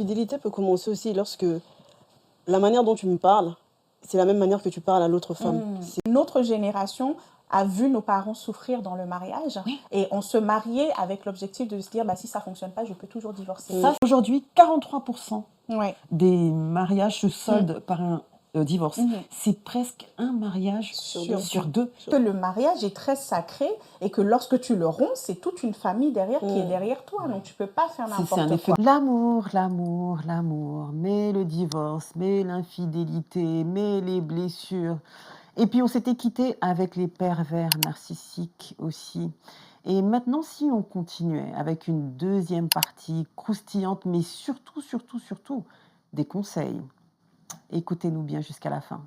Fidélité peut commencer aussi lorsque la manière dont tu me parles, c'est la même manière que tu parles à l'autre femme. Notre génération a vu nos parents souffrir dans le mariage et on se mariait avec l'objectif de se dire si ça ne fonctionne pas, je peux toujours divorcer. Ça, aujourd'hui, 43% Ouais. des mariages se soldent par un divorce. C'est presque un mariage sur deux. Que le mariage est très sacré et que lorsque tu le romps, c'est toute une famille derrière qui est derrière toi. Donc tu ne peux pas faire n'importe quoi. L'amour, l'amour, l'amour, mais le divorce, mais l'infidélité, mais les blessures. Et puis on s'était quitté avec les pervers narcissiques aussi. Et maintenant, si on continuait avec une deuxième partie croustillante, mais surtout, des conseils. Écoutez-nous bien jusqu'à la fin.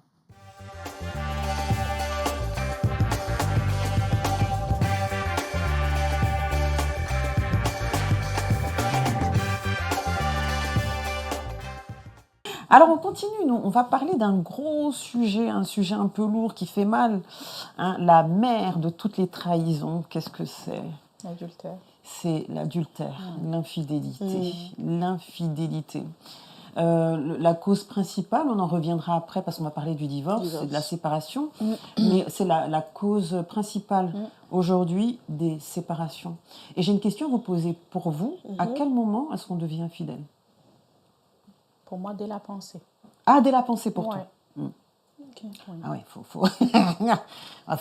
Alors on continue, on va parler d'un gros sujet, un sujet un peu lourd qui fait mal. La mère de toutes les trahisons, qu'est-ce que c'est ? L'adultère. C'est l'adultère, l'infidélité. L'infidélité. La cause principale, on en reviendra après parce qu'on va parler du divorce et de la séparation, mais c'est la cause principale aujourd'hui des séparations. Et j'ai une question à vous poser pour vous. À quel moment est-ce qu'on devient infidèle ? Pour moi, dès la pensée. Ah, dès la pensée pour toi. Okay. Ah ouais,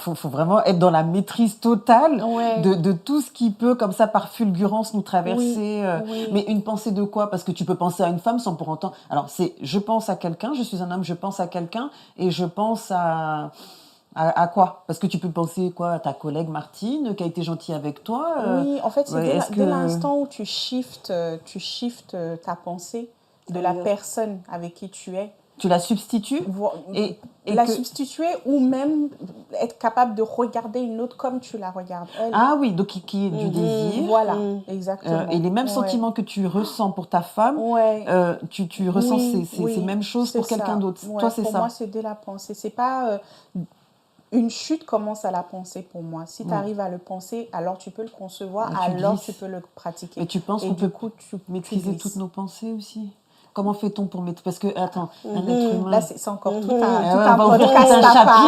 faut vraiment être dans la maîtrise totale de tout ce qui peut, comme ça, par fulgurance, nous traverser. Mais une pensée de quoi ? Parce que tu peux penser à une femme sans pour autant... Alors, c'est je pense à quelqu'un, je suis un homme, je pense à quelqu'un, et je pense à quoi ? Parce que tu peux penser quoi à ta collègue Martine, qui a été gentille avec toi. Oui, en fait, c'est dès l'instant où tu shiftes ta pensée de la personne avec qui tu es. Tu la substitues et la substituer ou même être capable de regarder une autre comme tu la regardes elle. Ah oui, donc qui est du désir. Voilà, exactement. Et les mêmes sentiments que tu ressens pour ta femme, tu ressens ces mêmes choses pour quelqu'un d'autre. Toi, c'est ça. Pour moi, c'est dès la pensée. C'est pas... une chute commence à la pensée pour moi. Si tu arrives à le penser, alors tu peux le concevoir, alors tu peux le pratiquer. Mais tu penses qu'on peut maîtriser toutes nos pensées aussi ? Comment fait-on pour mettre... Parce que, attends, un être humain... Là, c'est encore tout un podcast à part.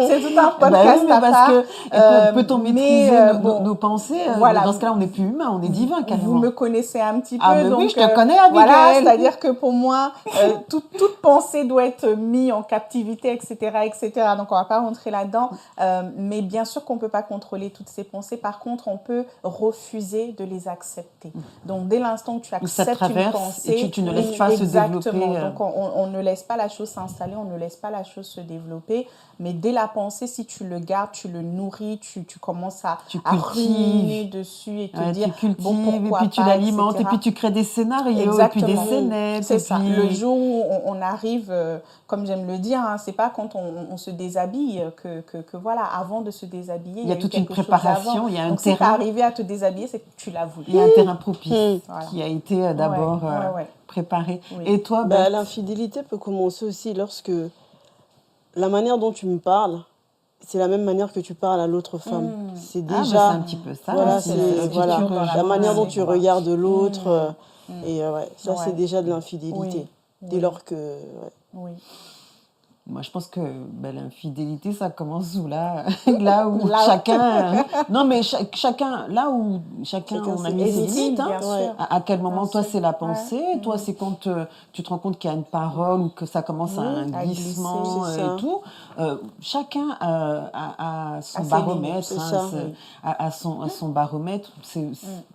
C'est tout un podcast à part. Peut-on maîtriser nos pensées ? Dans ce cas-là, on n'est plus humain, on est divin, carrément. Vous me connaissez un petit peu. Mais donc, oui, je te connais, Abigail. Voilà, c'est-à-dire que pour moi, toute pensée doit être mise en captivité, etc. Donc, on ne va pas rentrer là-dedans. Mais bien sûr qu'on ne peut pas contrôler toutes ces pensées. Par contre, on peut refuser de les accepter. Donc, dès l'instant où tu acceptes une pensée, et tu ne laisses pas se développer. Donc, on ne laisse pas la chose s'installer, on ne laisse pas la chose se développer. Mais dès la pensée, si tu le gardes, tu le nourris, tu commences à ruminer dessus et te dire tu cultives, pourquoi et puis tu l'alimentes, et puis tu crées des scénarios, et puis des scénettes. C'est ça. Le jour où on arrive, comme j'aime le dire, c'est pas quand on se déshabille que voilà, avant de se déshabiller, il y a toute une préparation, il y a un terrain. Donc, si tu es arrivé à te déshabiller, c'est que tu l'as voulu. Il y a un terrain propice qui a été d'abord préparé. Oui. Et toi, l'infidélité peut commencer aussi lorsque la manière dont tu me parles, c'est la même manière que tu parles à l'autre femme. C'est déjà... c'est un petit peu ça. Voilà, la manière dont tu regardes l'autre. Et ça, c'est déjà de l'infidélité. Dès lors que... Oui. Moi, je pense que l'infidélité, ça commence là où chacun... Non, mais chacun, là où chacun on a mis ses limites. À quel moment, toi, c'est la pensée. Toi, c'est quand tu te rends compte qu'il y a une parole ou que ça commence à un glissement et tout. Chacun a son baromètre. A son baromètre.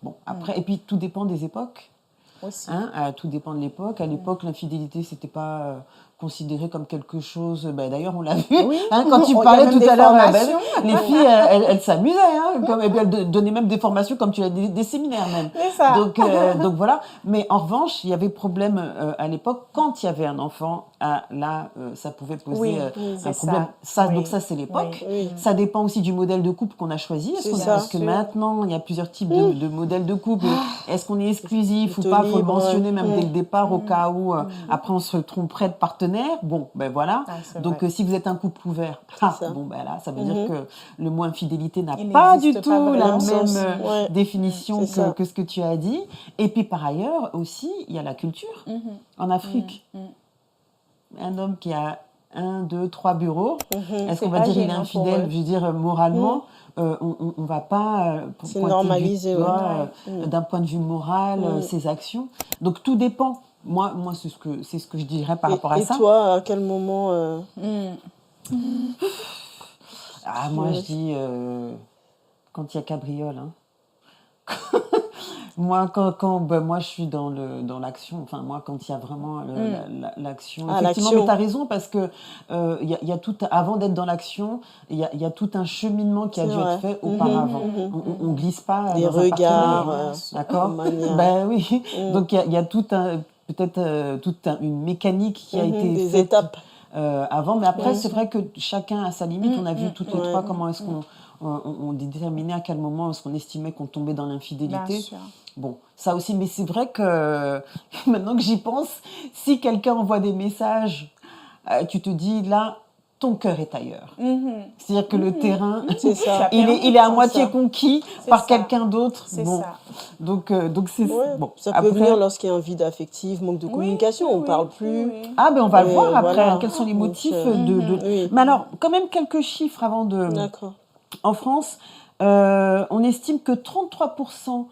Bon, après, et puis, tout dépend des époques. Aussi. Tout dépend de l'époque. À l'époque, l'infidélité, c'était pas considéré comme quelque chose... d'ailleurs, on l'a vu. Quand tu parlais tout à l'heure, les filles, elles s'amusaient. Et puis, elles donnaient même des formations, comme tu l'as dit, des séminaires même. C'est ça. Donc voilà. Mais en revanche, il y avait problème à l'époque. Quand il y avait un enfant, là, ça pouvait poser un problème. Donc ça, c'est l'époque. Ça dépend aussi du modèle de couple qu'on a choisi. Parce que maintenant, il y a plusieurs types de modèles de couple. Est-ce qu'on est exclusif ou pas ? Il faut le mentionner même dès le départ, au cas où après on se tromperait de partenaire partenaire, bon, ben voilà. Donc, si vous êtes un couple ouvert, bon, ben là, ça veut dire que le mot infidélité n'a pas du tout la même définition que ce que tu as dit. Et puis, par ailleurs, aussi, il y a la culture. En Afrique, un homme qui a 1, 2, 3 bureaux, est-ce qu'on va dire il est infidèle? Je veux dire, moralement, on ne va pas c'est normalisé d'un point de vue moral ses actions. Donc tout dépend. Moi c'est ce que je dirais par rapport à ça. Et toi, à quel moment moi je dis quand il y a cabriole. Moi, moi, je suis dans l'action. Enfin, moi, quand il y a vraiment l'action. Effectivement, mais tu as raison parce que y a tout, avant d'être dans l'action, il y a tout un cheminement qui a dû être fait auparavant. On ne glisse pas des dans regards, d'accord. Ben oui. Donc, il y a tout une mécanique qui a été des faite étapes avant. Mais après, c'est vrai que chacun a sa limite. On a vu toutes les trois comment est-ce on déterminait à quel moment est-ce qu'on estimait qu'on tombait dans l'infidélité. Bon, ça aussi, mais c'est vrai que maintenant que j'y pense, si quelqu'un envoie des messages, tu te dis là, ton cœur est ailleurs. C'est-à-dire que le terrain, il est à moitié conquis par quelqu'un d'autre. Bon. Donc c'est bon. Ça peut venir lorsqu'il y a un vide affectif, manque de communication, on ne parle plus. Ah, ben on va le voir après. Voilà. Quels sont les motifs Mais alors, quand même quelques chiffres avant de. D'accord. En France, on estime que 33%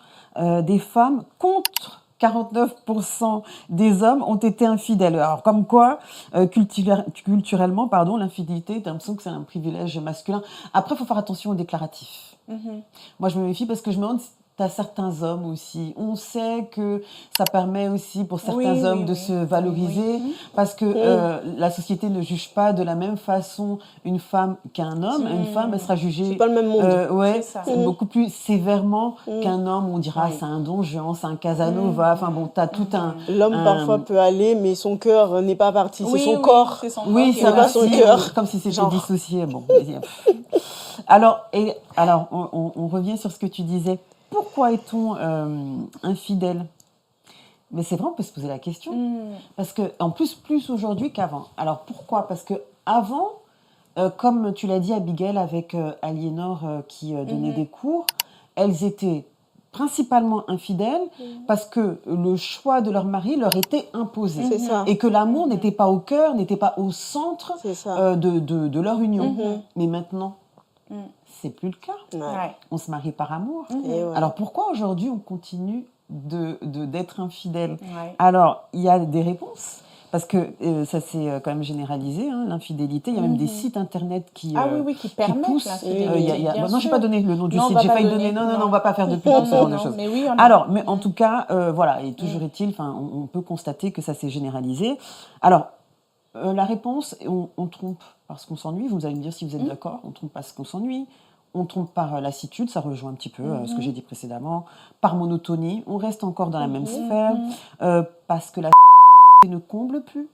des femmes contre 49% des hommes ont été infidèles. Alors, comme quoi, culturellement, l'infidélité, tu as l'impression que c'est un privilège masculin. Après, il faut faire attention aux déclaratifs. Moi, je me méfie parce que je me demande si tu as certains hommes aussi. On sait que ça permet aussi pour certains hommes de se valoriser parce que la société ne juge pas de la même façon une femme qu'un homme. Une femme, elle sera jugée... C'est pas le même monde. C'est beaucoup plus sévèrement qu'un homme. On dira, c'est un Don Juan, c'est un Casanova. Enfin bon, tu as tout un... L'homme, parfois, peut aller, mais son cœur n'est pas parti. C'est son corps. C'est ça va son cœur. Comme si c'était dissocié. Bon. Alors, on revient sur ce que tu disais. Pourquoi est-on infidèle? Mais c'est vrai, on peut se poser la question. Parce que, en plus aujourd'hui qu'avant. Alors pourquoi? Parce que avant, comme tu l'as dit, Abigail, avec Aliénor qui donnait des cours, elles étaient principalement infidèles parce que le choix de leur mari leur était imposé. Et que l'amour n'était pas au cœur, n'était pas au centre de leur union. Mais maintenant, c'est plus le cas. On se marie par amour. Alors pourquoi aujourd'hui on continue d'être infidèle? Alors il y a des réponses parce que ça s'est quand même généralisé, l'infidélité. Il y a même des sites internet qui permettent l'infidélité. Non, je n'ai pas donné le nom du site. J'ai failli donner. Non, on ne va pas faire de pub pour ce genre de choses. Mais en tout cas, voilà. Et toujours est-il, on peut constater que ça s'est généralisé. Alors la réponse, on trompe parce qu'on s'ennuie. Vous allez me dire si vous êtes d'accord. On trompe parce qu'on s'ennuie. On trompe par lassitude, ça rejoint un petit peu ce que j'ai dit précédemment. Par monotonie, on reste encore dans la même sphère. Parce que la ne comble plus.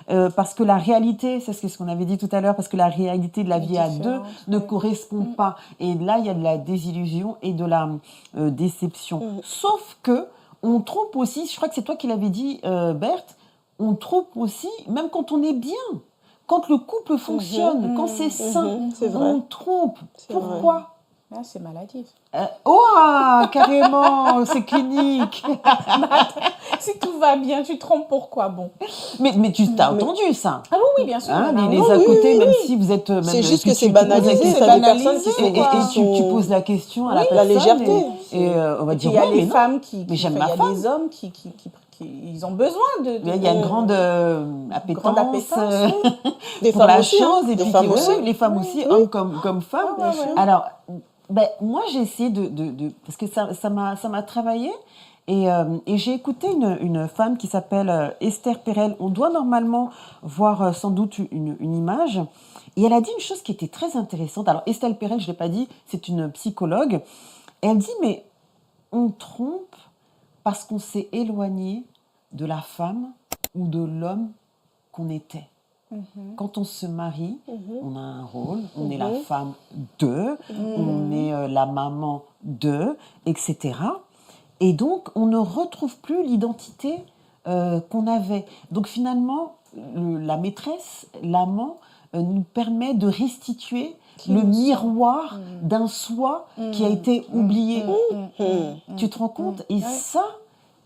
Parce que la réalité, c'est ce qu'on avait dit tout à l'heure, parce que la réalité de la vie à deux ne correspond pas. Et là, il y a de la désillusion et de la déception. Sauf que on trompe aussi, je crois que c'est toi qui l'avais dit, Berthe, on trompe aussi, même quand on est bien. Quand le couple fonctionne, quand c'est sain, on trompe. Pourquoi? C'est maladif. Carrément, c'est clinique. Si tout va bien, tu trompes pourquoi? Bon. Mais tu t'as entendu ça? Ah oui, bien sûr. Les à côté, même si vous êtes... C'est juste que c'est banalisé. C'est des personnes qui et tu poses la question à la personne. La légèreté. Et on va dire, il y a les femmes mais j'aime ma femme. Il y a des hommes qui ils ont besoin de... Il y a une grande appétence des pour femmes la aussi, chose. Et des puis, femmes aussi. Les femmes aussi, hommes comme femmes. Alors, moi, j'ai essayé parce que ça m'a travaillé. Et j'ai écouté une femme qui s'appelle Esther Perel. On doit normalement voir sans doute une image. Et elle a dit une chose qui était très intéressante. Alors, Esther Perel, je ne l'ai pas dit, c'est une psychologue. Et elle dit, mais on trompe parce qu'on s'est éloigné de la femme ou de l'homme qu'on était. Quand on se marie, on a un rôle, on est la femme d'eux, on est la maman d'eux, etc. Et donc, on ne retrouve plus l'identité qu'on avait. Donc finalement, la maîtresse, l'amant, nous permet de restituer le miroir d'un soi qui a été oublié. Tu te rends compte? Et ça,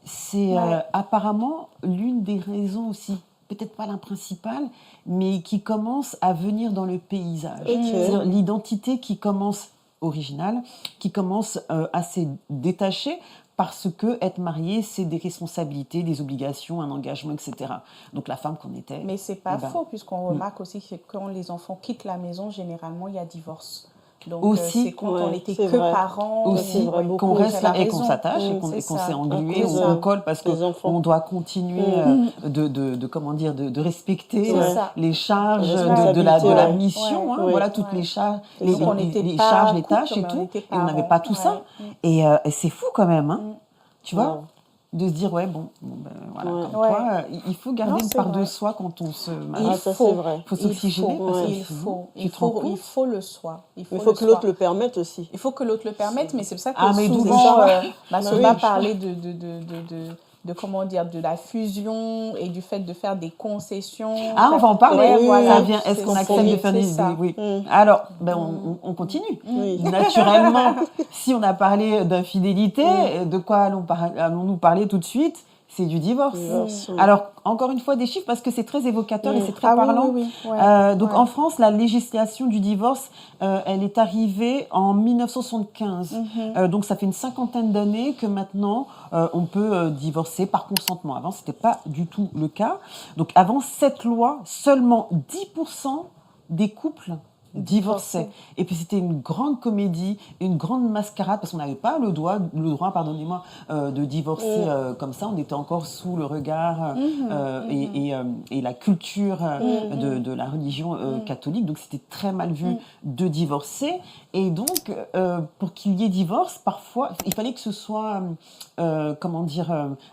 c'est apparemment l'une des raisons aussi, peut-être pas la principale, mais qui commence à venir dans le paysage. C'est-à-dire l'identité qui commence originale, qui commence à se détacher, parce que être marié, c'est des responsabilités, des obligations, un engagement, etc. Donc la femme qu'on était... Mais c'est pas faux, puisqu'on remarque aussi que quand les enfants quittent la maison, généralement, il y a divorce. Donc aussi, c'est quand on n'était que parents. Aussi, qu'on reste là et qu'on s'attache et qu'on s'est englué, on colle parce qu'on doit continuer de respecter les charges de la mission, voilà, toutes les charges, les charges, les tâches et tout. Et on n'avait pas tout ça. Et c'est fou quand même, hein, tu vois, de se dire, voilà, comme quoi, il faut garder une part de soi quand on se marie. Il faut s'oxygéner. Il faut le soi. Il faut que l'autre le permette aussi. Il faut que l'autre le permette, mais c'est pour ça que souvent, Massoba parlait de comment dire, de la fusion et du fait de faire des concessions. Ah, on va en parler. Ça vient. Est-ce qu'on accepte de faire des... Oui. Alors, on continue. Naturellement, si on a parlé d'infidélité, de quoi allons-nous parler tout de suite? C'est du divorce. Alors, encore une fois, des chiffres, parce que c'est très évocateur et c'est très parlant. Donc, en France, la législation du divorce, elle est arrivée en 1975. Donc, ça fait une cinquantaine d'années que maintenant, on peut divorcer par consentement. Avant, ce n'était pas du tout le cas. Donc, avant cette loi, seulement 10% des couples divorçaient. Et puis c'était une grande comédie, une grande mascarade, parce qu'on n'avait pas le droit, pardonnez-moi, de divorcer comme ça. On était encore sous le regard et la culture de la religion catholique. Donc c'était très mal vu de divorcer. Et donc, pour qu'il y ait divorce, parfois, il fallait que ce soit,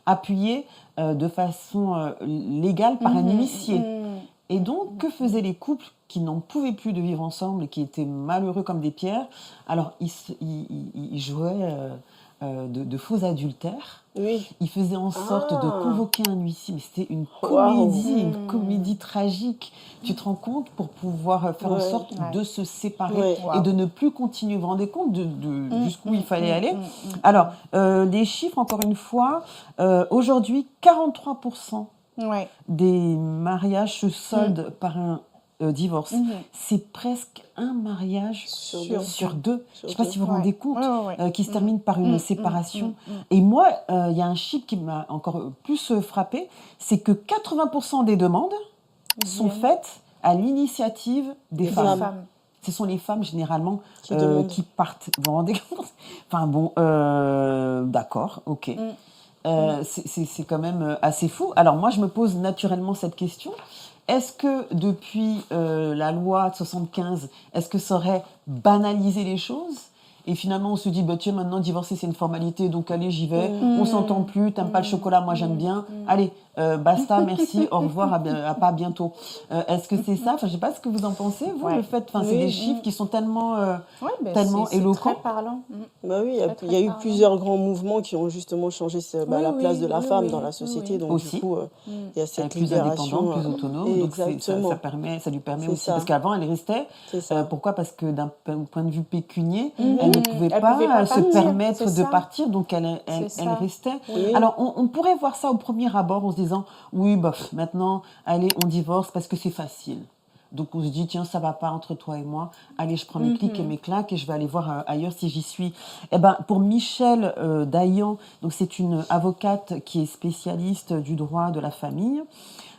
appuyé de façon légale par un huissier. Et donc, que faisaient les couples qui n'en pouvaient plus de vivre ensemble et qui étaient malheureux comme des pierres? Alors, ils jouaient de faux adultères. Ils faisaient en sorte de convoquer un huissier. Mais c'était une comédie tragique. Tu te rends compte, pour pouvoir faire en sorte de se séparer et de ne plus continuer. Vous vous rendez compte jusqu'où il fallait aller? Alors, les chiffres, encore une fois, aujourd'hui, 43% des mariages se soldent par un divorce. C'est presque un mariage sur deux. Je ne sais pas si vous vous rendez compte, qui se termine par une séparation. Et moi, il y a un chiffre qui m'a encore plus frappé, c'est que 80% des demandes sont faites à l'initiative des femmes. Ce sont les femmes, généralement, qui partent. Vous vous rendez compte? Enfin bon, d'accord, ok. C'est quand même assez fou. Alors moi, je me pose naturellement cette question. Est-ce que depuis la loi de 75, est-ce que ça aurait banalisé les choses? Et finalement, on se dit, tiens, maintenant, divorcer, c'est une formalité, donc allez, j'y vais. On s'entend plus, t'aimes pas le chocolat, moi j'aime bien. Allez, basta, merci, au revoir, à pas bientôt. Est-ce que c'est ça? Enfin, je sais pas ce que vous en pensez, vous, le fait. Enfin, c'est des chiffres qui sont tellement éloquents. C'est très parlant. Oui, il y a eu plusieurs grands mouvements qui ont justement changé la place de la femme dans la société. Donc, aussi, du coup, il y a cette plus indépendante, plus autonome. Donc, ça lui permet aussi. Parce qu'avant, elle restait. Pourquoi? Parce que d'un point de vue pécunier, elle ne pouvait pas se permettre de partir, donc elle restait. Alors, on pourrait voir ça au premier abord en se disant, oui, maintenant, allez, on divorce parce que c'est facile. Donc, on se dit, tiens, ça va pas entre toi et moi. Allez, je prends mes clics et mes claques et je vais aller voir ailleurs si j'y suis. Eh ben, pour Michèle Dayan, donc c'est une avocate qui est spécialiste du droit de la famille.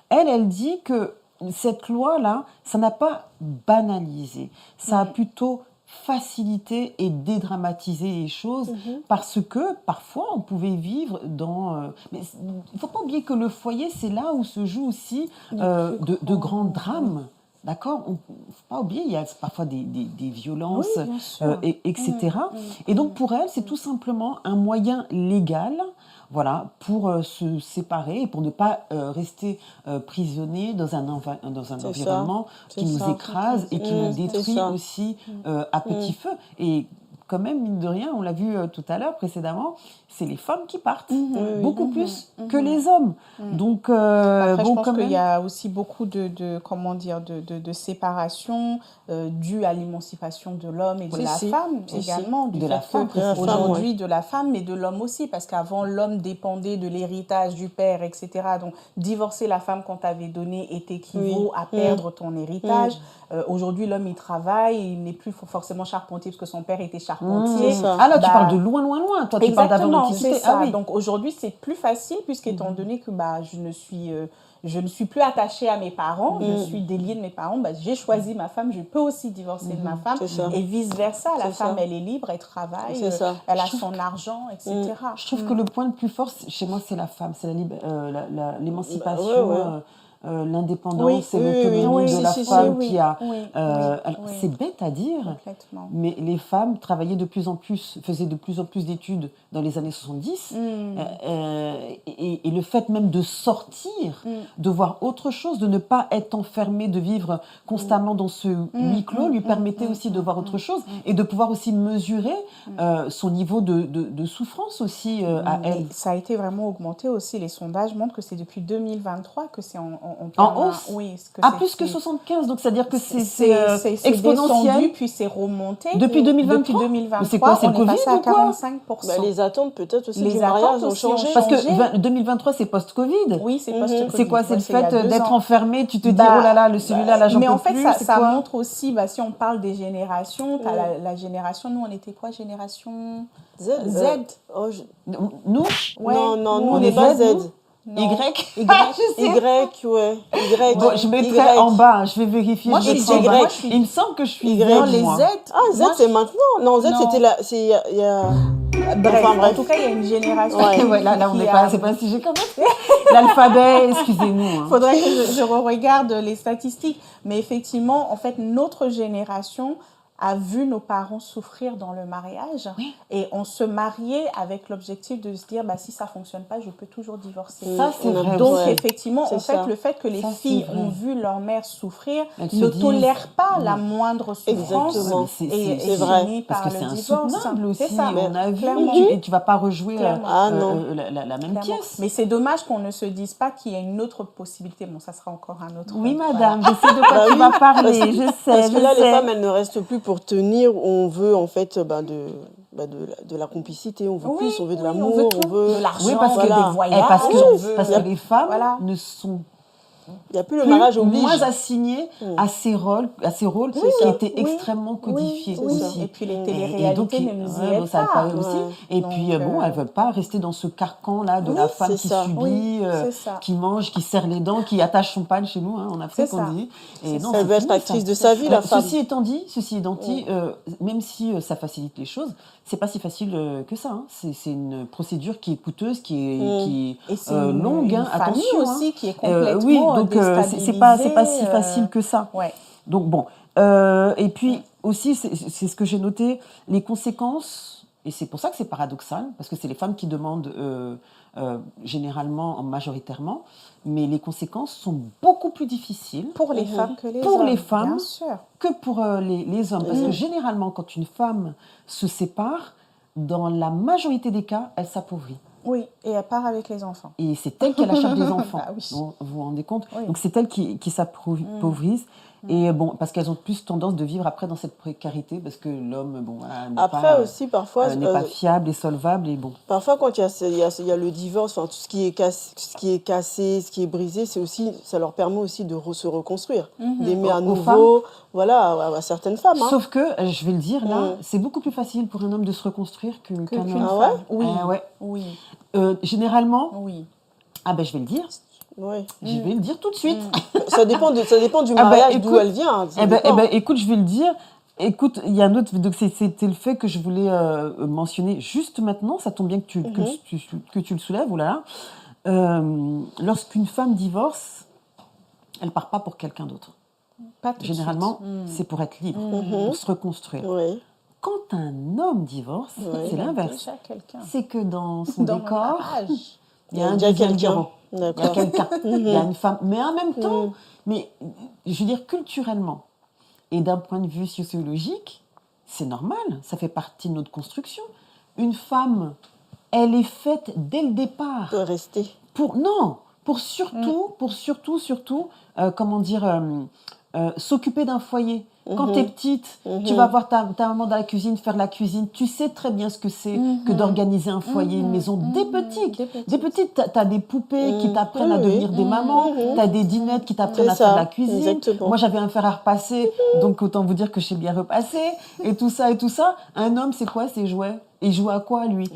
Elle dit que cette loi-là, ça n'a pas banalisé. Ça a plutôt faciliter et dédramatiser les choses parce que parfois on pouvait vivre dans... mais il ne faut pas oublier que le foyer, c'est là où se jouent aussi de grands drames. D'accord? Il ne faut pas oublier, il y a parfois des violences, etc. Et donc pour elle, c'est tout simplement un moyen légal, voilà, pour se séparer et pour ne pas rester prisonnier dans un environnement qui nous écrase et qui nous détruit aussi à petit feu. Et quand même, mine de rien, on l'a vu tout à l'heure précédemment, c'est les femmes qui partent, beaucoup plus que les hommes. Donc, après, je pense qu'il y a aussi beaucoup de séparation due à l'émancipation de l'homme et de la femme également, du fait qu'aujourd'hui de la femme, mais de l'homme aussi, parce qu'avant, l'homme dépendait de l'héritage du père, etc. Donc, divorcer la femme qu'on t'avait donnée équivaut à perdre ton héritage. Aujourd'hui, l'homme, il travaille, il n'est plus forcément charpentier parce que son père était charpentier. Ah là, tu parles de loin. Toi, tu parles d'avant l'Antiquité. Ah oui. Donc aujourd'hui, c'est plus facile puisqu'étant donné que je ne suis plus attachée à mes parents, je suis déliée de mes parents, j'ai choisi ma femme, je peux aussi divorcer de ma femme et vice-versa. La femme, elle est libre, elle travaille, elle a son argent, etc. Je trouve que le point le plus fort chez moi, c'est la femme, c'est l'émancipation. L'indépendance et l'autonomie de la femme qui a... C'est bête à dire, mais les femmes travaillaient de plus en plus, faisaient de plus en plus d'études dans les années 70. Et le fait même de sortir, de voir autre chose, de ne pas être enfermée, de vivre constamment dans ce huis clos, lui permettait aussi de voir autre chose et de pouvoir aussi mesurer son niveau de souffrance aussi à elle. Ça a été vraiment augmenté aussi. Les sondages montrent que c'est depuis 2023 que c'est en hausse. Oui, plus que 75, donc c'est-à-dire que c'est exponentiel. Descendu, puis c'est remonté. Depuis 2023. Mais c'est quoi, c'est le Covid à 45%. Les attentes peut-être aussi du mariage ont changé. Parce que 2023, c'est post-Covid. Oui, c'est post-Covid. C'est quoi, c'est le fait d'être enfermé, tu te dis, oh là là, celui-là, là, j'en peux plus. Mais en fait, ça montre aussi, si on parle des générations, tu as la génération, nous, on était quoi, génération Z. Nous Non, nous, on n'est pas Z. Non. Y, ouais. Y. Bon, je mettrai en bas, je vais vérifier. Moi, je suis Y. Il me semble que je suis Y. Non, les Z. Ah, Z, c'est maintenant. Non, Z, c'était là. Il y a... Bref, en tout cas, il y a une génération. Là, on n'est pas, c'est pas un sujet comme ça. L'alphabet, excusez-nous. Il faudrait que je regarde les statistiques. Mais effectivement, en fait, notre génération a vu nos parents souffrir dans le mariage et on se mariait avec l'objectif de se dire si ça fonctionne pas, je peux toujours divorcer. Ça, c'est vrai. Donc effectivement, en fait, le fait que les filles ont vu leur mère souffrir ne tolèrent pas la moindre souffrance. Exactement. C'est vrai. Parce que c'est insoutenable aussi. C'est ça. On a vu et tu vas pas rejouer la même pièce. Mais c'est dommage qu'on ne se dise pas qu'il y a une autre possibilité. Bon, ça sera encore un autre. Oui, madame, je sais de quoi tu vas parler. Je sais. Parce que là, les femmes, elles ne restent plus pour tenir, on veut en fait de la complicité, on veut plus, on veut de l'amour, on veut de l'argent, des voyages, parce que les femmes ne sont il n'y a plus le mariage oblige. Moins assigné à ces rôles qui étaient extrêmement codifiés aussi. Et puis les téléréalités ne nous y aident pas. Aussi. Et puis elles ne veulent pas rester dans ce carcan-là de la femme qui subit, qui mange, qui serre les dents, qui attache son pan chez nous, en Afrique, on dit. Elle veut être actrice de sa vie, la femme. Ceci étant dit, même si ça facilite les choses, c'est pas si facile que ça. C'est une procédure qui est coûteuse, qui est longue. Attention aussi qui est complètement donc c'est pas si facile que ça. Donc bon, et puis aussi c'est ce que j'ai noté, les conséquences, et c'est pour ça que c'est paradoxal, parce que c'est les femmes qui demandent généralement, majoritairement, mais les conséquences sont beaucoup plus difficiles pour les femmes que les hommes, les femmes bien sûr. Que pour les hommes, parce que généralement quand une femme se sépare, dans la majorité des cas, elle s'appauvrit. Oui, et elle part avec les enfants. Et c'est elle qui a la charge des enfants. Oui. Vous vous rendez compte ? Donc c'est elle qui s'appauvrissent. Et bon, parce qu'elles ont plus tendance de vivre après dans cette précarité, parce que l'homme, aussi, parfois, n'est pas fiable et solvable. Et bon. Parfois, quand il y a le divorce, tout ce qui est cassé, ce qui est brisé, ça leur permet aussi de se reconstruire, d'aimer à nouveau, à certaines femmes. Sauf que, je vais le dire là, c'est beaucoup plus facile pour un homme de se reconstruire qu'un homme. Femme. Oui. Généralement. Oui. Je vais le dire. Oui. Je vais le dire tout de suite. Ça dépend du mariage, d'où elle vient. Écoute, je vais le dire. Écoute, il y a un autre... Donc c'était le fait que je voulais mentionner juste maintenant. Ça tombe bien que tu le soulèves. Oh là là. Lorsqu'une femme divorce, elle ne part pas pour quelqu'un d'autre. Généralement, c'est pour être libre, pour se reconstruire. Oui. Quand un homme divorce, c'est l'inverse. C'est que dans son décor... Il y a un deuxième bureau. Il y a quelqu'un. Il y a une femme. Mais en même temps, je veux dire culturellement et d'un point de vue sociologique, c'est normal, ça fait partie de notre construction. Une femme, elle est faite dès le départ. De rester. Pour surtout, s'occuper d'un foyer. Quand tu es petite, tu vas voir ta maman dans la cuisine, faire la cuisine. Tu sais très bien ce que c'est que d'organiser un foyer, une maison. Dès petite, tu as des poupées qui t'apprennent à devenir des mamans. Tu as des dinettes qui t'apprennent à faire la cuisine. Exactement. Moi, j'avais un fer à repasser, donc autant vous dire que je sais bien repasser. Et tout ça. Un homme, c'est quoi ses jouets? Il joue à quoi, lui?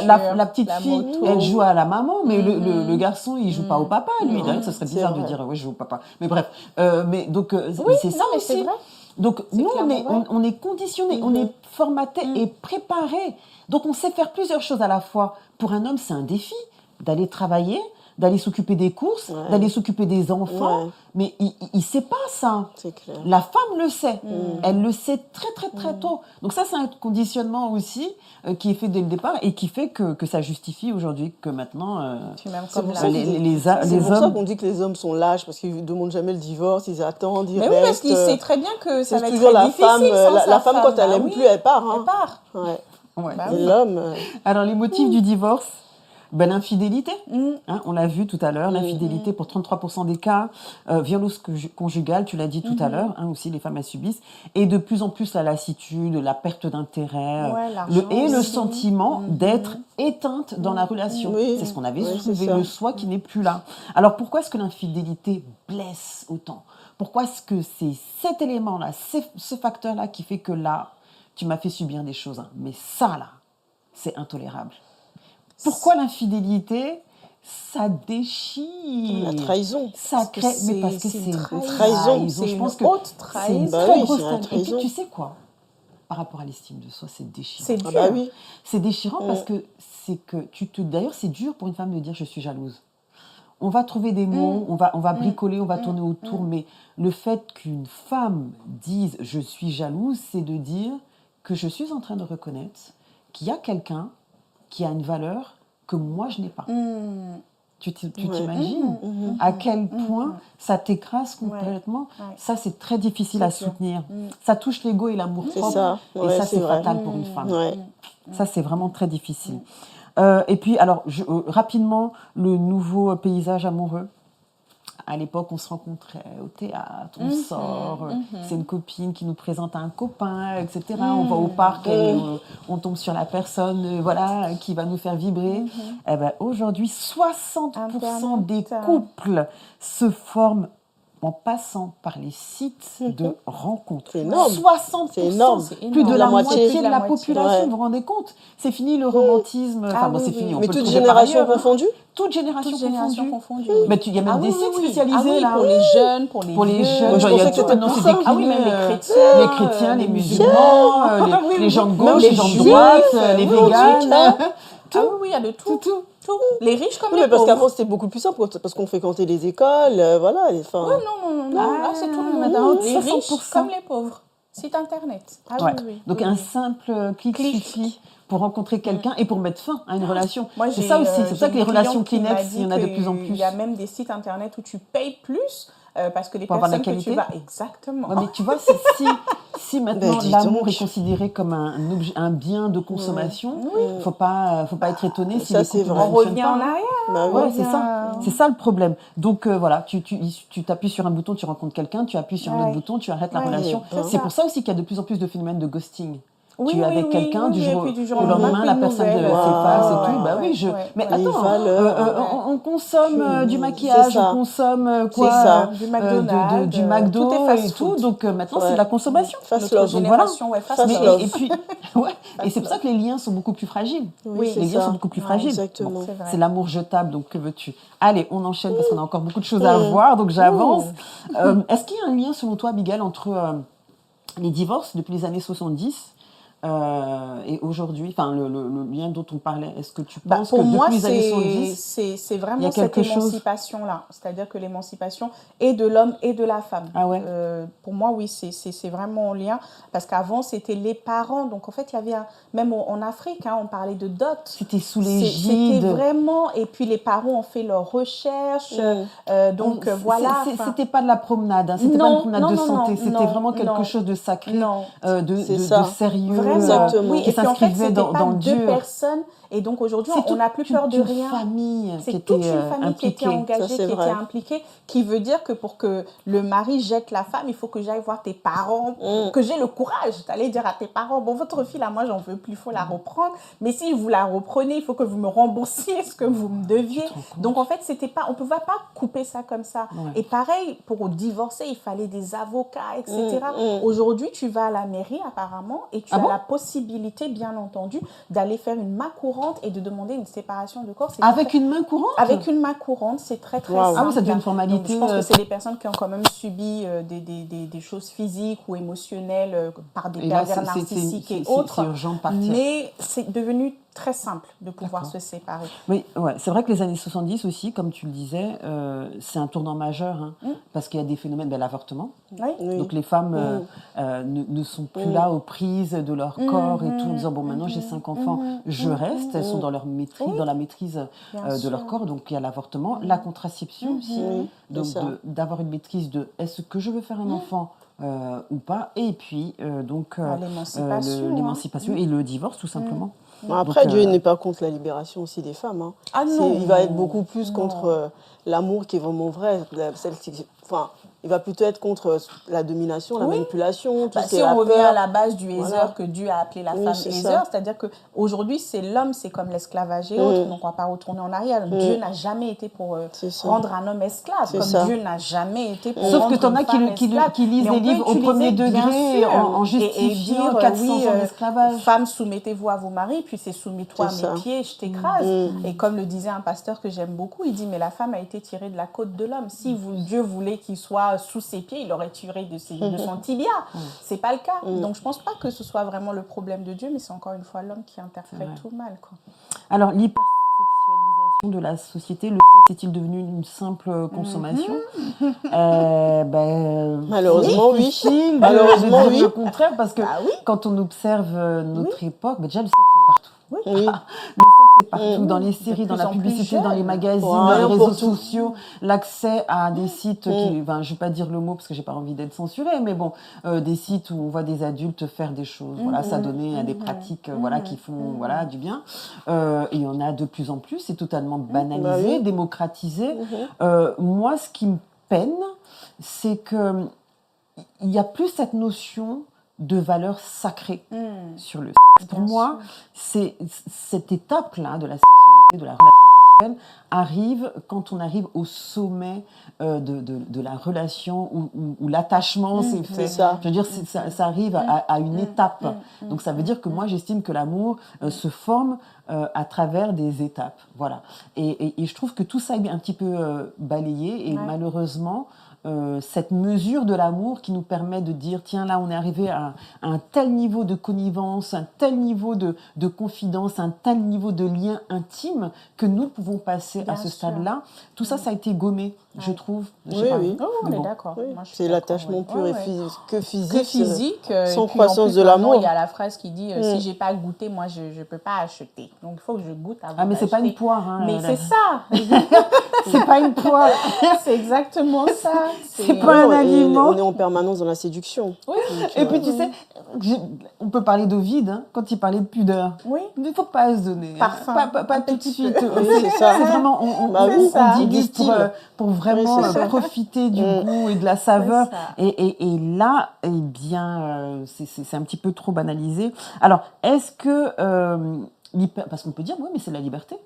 La petite fille, elle joue à la maman, mais le garçon, il joue pas au papa, lui. D'ailleurs, ça serait bizarre de dire, ouais, je joue au papa. Mais bref, c'est ça aussi. Donc, nous, on est conditionnés, on est formatés et préparés. Donc, on sait faire plusieurs choses à la fois. Pour un homme, c'est un défi d'aller travailler, d'aller s'occuper des courses, d'aller s'occuper des enfants. Ouais. Mais il ne sait pas ça. C'est clair. La femme le sait. Elle le sait très, très, très tôt. Donc ça, c'est un conditionnement aussi qui est fait dès le départ et qui fait que ça justifie aujourd'hui que maintenant, c'est pour ça qu'on dit que les hommes sont lâches parce qu'ils ne demandent jamais le divorce, ils attendent, ils restent. Oui, parce qu'ils savent très bien que ça va être toujours très la difficile femme, la femme, quand elle n'aime plus, elle part. Elle part. Ouais. Ouais. Et l'homme... Alors, les motifs du divorce, l'infidélité, on l'a vu tout à l'heure, l'infidélité pour 33% des cas, violence conjugale, tu l'as dit tout à l'heure, aussi les femmes elles subissent, et de plus en plus la lassitude, la perte d'intérêt, le sentiment d'être éteinte dans la relation. Oui. C'est ce qu'on avait soulevé, le soi qui n'est plus là. Alors pourquoi est-ce que l'infidélité blesse autant? Pourquoi est-ce que c'est cet élément-là, ce facteur-là qui fait que là, tu m'as fait subir des choses, mais ça là, c'est intolérable. Pourquoi l'infidélité? Ça déchire. La trahison. Ça crée, mais parce que c'est une trahison. Je pense que haute trahison. C'est une très grosse trahison. Et puis tu sais quoi? Par rapport à l'estime de soi, c'est déchirant. C'est dur. Oui. C'est déchirant parce que d'ailleurs, c'est dur pour une femme de dire je suis jalouse. On va trouver des mots, on va bricoler, on va tourner autour, mais le fait qu'une femme dise je suis jalouse, c'est de dire que je suis en train de reconnaître qu'il y a quelqu'un qui a une valeur que moi je n'ai pas. Tu t'imagines à quel point ça t'écrase complètement? Ça, c'est très difficile à soutenir. Ça touche l'ego et l'amour-propre. Et ça, c'est fatal pour une femme. Ça, c'est vraiment très difficile. Et puis, alors, rapidement, le nouveau paysage amoureux. À l'époque, on se rencontrait au théâtre, on sort, c'est une copine qui nous présente un copain, etc. On va au parc, on tombe sur la personne qui va nous faire vibrer. Eh ben, aujourd'hui, 60% des couples se forment en passant par les sites de rencontres. C'est énorme. 60%. C'est énorme. Plus de la moitié de la population, vous vous rendez compte? C'est fini le romantisme. C'est fini. Mais toute génération confondue? Toute génération confondue. Mais il y a même des sites spécialisés là. Pour les jeunes, pour les jeunes. Moi, je pensais que c'était pour ça. Même les chrétiens, les musulmans, les gens de gauche, les gens de droite, les véganes. Il y a de tout. Les riches comme les pauvres. Parce qu'avant, c'était beaucoup plus simple, parce qu'on fréquentait les écoles, voilà. Non, là, c'est tout le monde. Les riches comme les pauvres. Site internet. Donc, un simple clic suffit pour rencontrer quelqu'un et pour mettre fin à une relation. C'est ça aussi. C'est pour ça que les relations Kleenex, il y en a de plus en plus. Il y a même des sites internet où tu payes plus parce que les pour personnes que tu vas... Exactement. Ouais, mais tu vois, si maintenant l'amour est considéré comme un bien de consommation, il faut pas être étonné si les couples on revient en arrière. C'est ça le problème. Donc voilà, tu t'appuies sur un bouton, tu rencontres quelqu'un, tu appuies sur un autre bouton, tu arrêtes la relation. C'est pour ça aussi qu'il y a de plus en plus de phénomènes de ghosting. Tu es avec quelqu'un, du jour au lendemain, la personne s'efface et tout. Mais attends, on consomme du maquillage, on consomme du McDonald's, du McDo et tout. Donc maintenant, c'est la consommation. Notre génération, Et c'est pour ça que les liens sont beaucoup plus fragiles. Les liens sont beaucoup plus fragiles. Exactement. C'est l'amour jetable, donc que veux-tu? Allez, on enchaîne parce qu'on a encore beaucoup de choses à voir, donc j'avance. Est-ce qu'il y a un lien, selon toi, Abigail, entre les divorces depuis les années 70 et aujourd'hui, enfin le lien dont on parlait, est-ce que tu penses pour que moi, depuis les années 70, c'est vraiment cette émancipation-là. C'est-à-dire que l'émancipation est de l'homme et de la femme. Ah ouais. Pour moi, oui, c'est vraiment en lien. Parce qu'avant, c'était les parents. Donc, en fait, il y avait, même en Afrique, on parlait de dot. C'était sous l'égide. C'était vraiment... Et puis, les parents ont fait leurs recherches. Donc, voilà. C'était pas de la promenade. C'était pas une promenade de santé. C'était vraiment quelque chose de sacré, de sérieux. Vraiment. Exactement. Oui, et puis en fait, c'était dans pas le deux dur. personnes. Et donc aujourd'hui, on n'a plus peur de rien. C'est toute une famille qui était engagée, qui était impliquée, qui veut dire que pour que le mari jette la femme, il faut que j'aille voir tes parents, que j'ai le courage d'aller dire à tes parents, bon, votre fille là, moi j'en veux plus, il faut la reprendre. Mais si vous la reprenez, il faut que vous me remboursiez ce que vous me deviez. Donc en fait, c'était pas, on ne pouvait pas couper ça comme ça. Ouais. Et pareil, pour divorcer, il fallait des avocats, etc. Aujourd'hui, tu vas à la mairie apparemment et tu as la possibilité, bien entendu, d'aller faire une main courante et de demander une séparation de corps. Avec une main courante ? Avec une main courante, c'est très simple. Ah oui, ça devient une formalité. Donc, je pense que c'est des personnes qui ont quand même subi des choses physiques ou émotionnelles par des pervers narcissiques et autres. C'est urgent de partir. Mais c'est devenu très simple de pouvoir se séparer. Oui, ouais, c'est vrai que les années 70 aussi, comme tu le disais, c'est un tournant majeur, parce qu'il y a des phénomènes de l'avortement. Oui. Donc les femmes ne sont plus là aux prises de leur corps et tout, en disant, bon, maintenant j'ai 5 enfants, je reste. Elles sont dans leur maîtrise, dans la maîtrise de leur corps. Donc il y a l'avortement, la contraception aussi. Donc d'avoir une maîtrise de est-ce que je veux faire un enfant ou pas. Et puis donc l'émancipation et le divorce tout simplement. Après, Dieu n'est pas contre la libération aussi des femmes. Ah non. Il va être beaucoup plus contre l'amour qui est vraiment vrai. Il va plutôt être contre la domination, la manipulation. Si on revient à la base du Hezer, que Dieu a appelé la femme Hezer, c'est-à-dire qu'aujourd'hui, c'est l'homme, c'est comme l'esclavage et autres, donc on ne va pas retourner en arrière. Dieu n'a jamais été pour rendre un homme esclave, comme Dieu n'a jamais été pour rendre une femme esclave. Sauf que qui lisent les livres au premier degré en justifiant 400 ans d'esclavage. Femmes, soumettez-vous à vos maris, puis c'est soumis-toi à mes pieds, je t'écrase. Et comme le disait un pasteur que j'aime beaucoup, il dit, mais la femme a été tirée de la côte de l'homme. Si Dieu voulait qu'il soit sous ses pieds, il aurait tiré de son tibia. C'est pas le cas. Donc je pense pas que ce soit vraiment le problème de Dieu, mais c'est encore une fois l'homme qui interprète tout mal, quoi. Alors l'hypersexualisation de la société, le sexe est-il devenu une simple consommation? Malheureusement oui. Malheureusement oui. Au contraire, parce que quand on observe notre époque, déjà le sexe est partout. Oui. Le sexe est partout, dans les séries, dans la publicité, dans les magazines, dans les réseaux sociaux, l'accès à des sites qui, je ne vais pas dire le mot parce que j'ai pas envie d'être censurée, mais bon, des sites où on voit des adultes faire des choses, s'adonner à des pratiques, qui font, du bien. Et il y en a de plus en plus, c'est totalement banalisé, démocratisé. Moi, ce qui me peine, c'est que il y a plus cette notion de valeur sacrée sur le sexe. Pour moi, c'est cette étape-là de la sexualité, de la relation sexuelle, arrive quand on arrive au sommet de la relation où l'attachement s'est fait. Ça. Je veux dire, ça arrive à une étape. Donc ça veut dire que moi, j'estime que l'amour se forme à travers des étapes. Voilà. Et je trouve que tout ça est un petit peu balayé et malheureusement, cette mesure de l'amour qui nous permet de dire tiens là on est arrivé à un tel niveau de connivence, un tel niveau de confidence, un tel niveau de lien intime que nous pouvons passer à ce stade-là. Tout ça, ça a été gommé, je trouve. Oui. On est d'accord. Oui. C'est l'attachement pur et physique. Sans croissance de l'amour. Il y a la phrase qui dit si j'ai pas goûté, moi je ne peux pas acheter. Donc il faut que je goûte avant mais c'est pas une poire. Mais c'est ça. C'est pas une poire. C'est exactement ça. C'est pas un aliment. On est en permanence dans la séduction. Oui. Et puis tu sais, on peut parler d'Ovide quand il parlait de pudeur. Oui. Il ne faut pas se donner. Pas tout de suite. C'est ça. C'est vraiment, on dit pour vraiment profiter du goût et de la saveur. Et là, eh bien, c'est un petit peu trop banalisé. Alors, est-ce que... parce qu'on peut dire, oui, mais c'est la liberté.